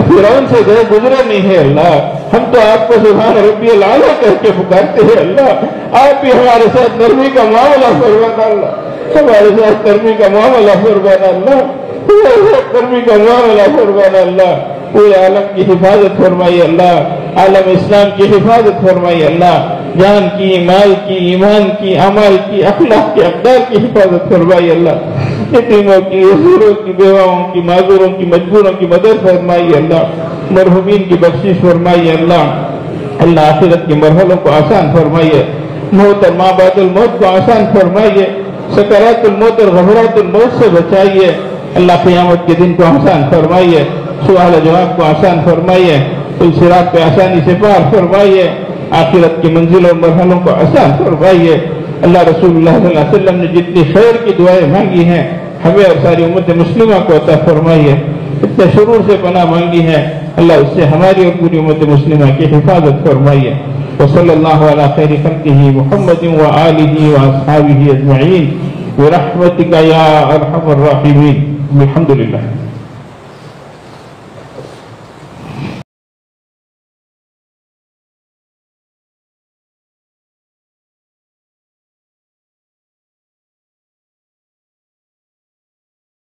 فرعون سے گئے گزرے نہیں ہے اللہ، ہم تو آپ کو سبحان ربی الاعلی کہہ کے پکارتے ہیں اللہ، آپ بھی ہمارے ساتھ نرمی کا معاملہ فرمانا اللہ، ہمارے ساتھ نرمی کا معاملہ فرمانا اللہ، ہمارے ساتھ نرمی کا معاملہ فرمانا اللہ، پورے عالم کی حفاظت فرمائیے اللہ، عالم اسلام کی حفاظت فرمائیے اللہ، جان کی، مال کی، ایمان کی، عمل کی، اخلاق کی، اقدار کی حفاظت فرمائیے اللہ، یتیموں کی، اسیروں کی، بیواؤں کی، معذوروں کی، مجبوروں کی مدد فرمائیے اللہ، مرحومین کی بخشش فرمائیے اللہ، اللہ آخرت کے مرحلوں کو آسان فرمائیے، موت اور ما بعد الموت کو آسان فرمائیے، سکرات الموت اور غبرات الموت سے بچائیے اللہ، قیامت کے دن کو آسان فرمائیے، سوال جواب کو آسان فرمائیے، صراط پہ آسانی سے پار فرمائیے، آخرت کی منزلوں اور مرحلوں کو آسان فرمائیے اللہ، رسول اللہ صلی اللہ علیہ وسلم نے جتنی خیر کی دعائیں مانگی ہیں ہمیں اور ساری امت مسلمہ کو عطا فرمائیے، اتنے شرور سے پناہ مانگی ہے اللہ، اس سے ہماری اور پوری امت مسلمہ کی حفاظت فرمائیے، وصلی اللہ علی خیر خلقہ محمد وآلہ واصحابہ اجمعین برحمتک یا ارحم الراحمین، الحمدللہ۔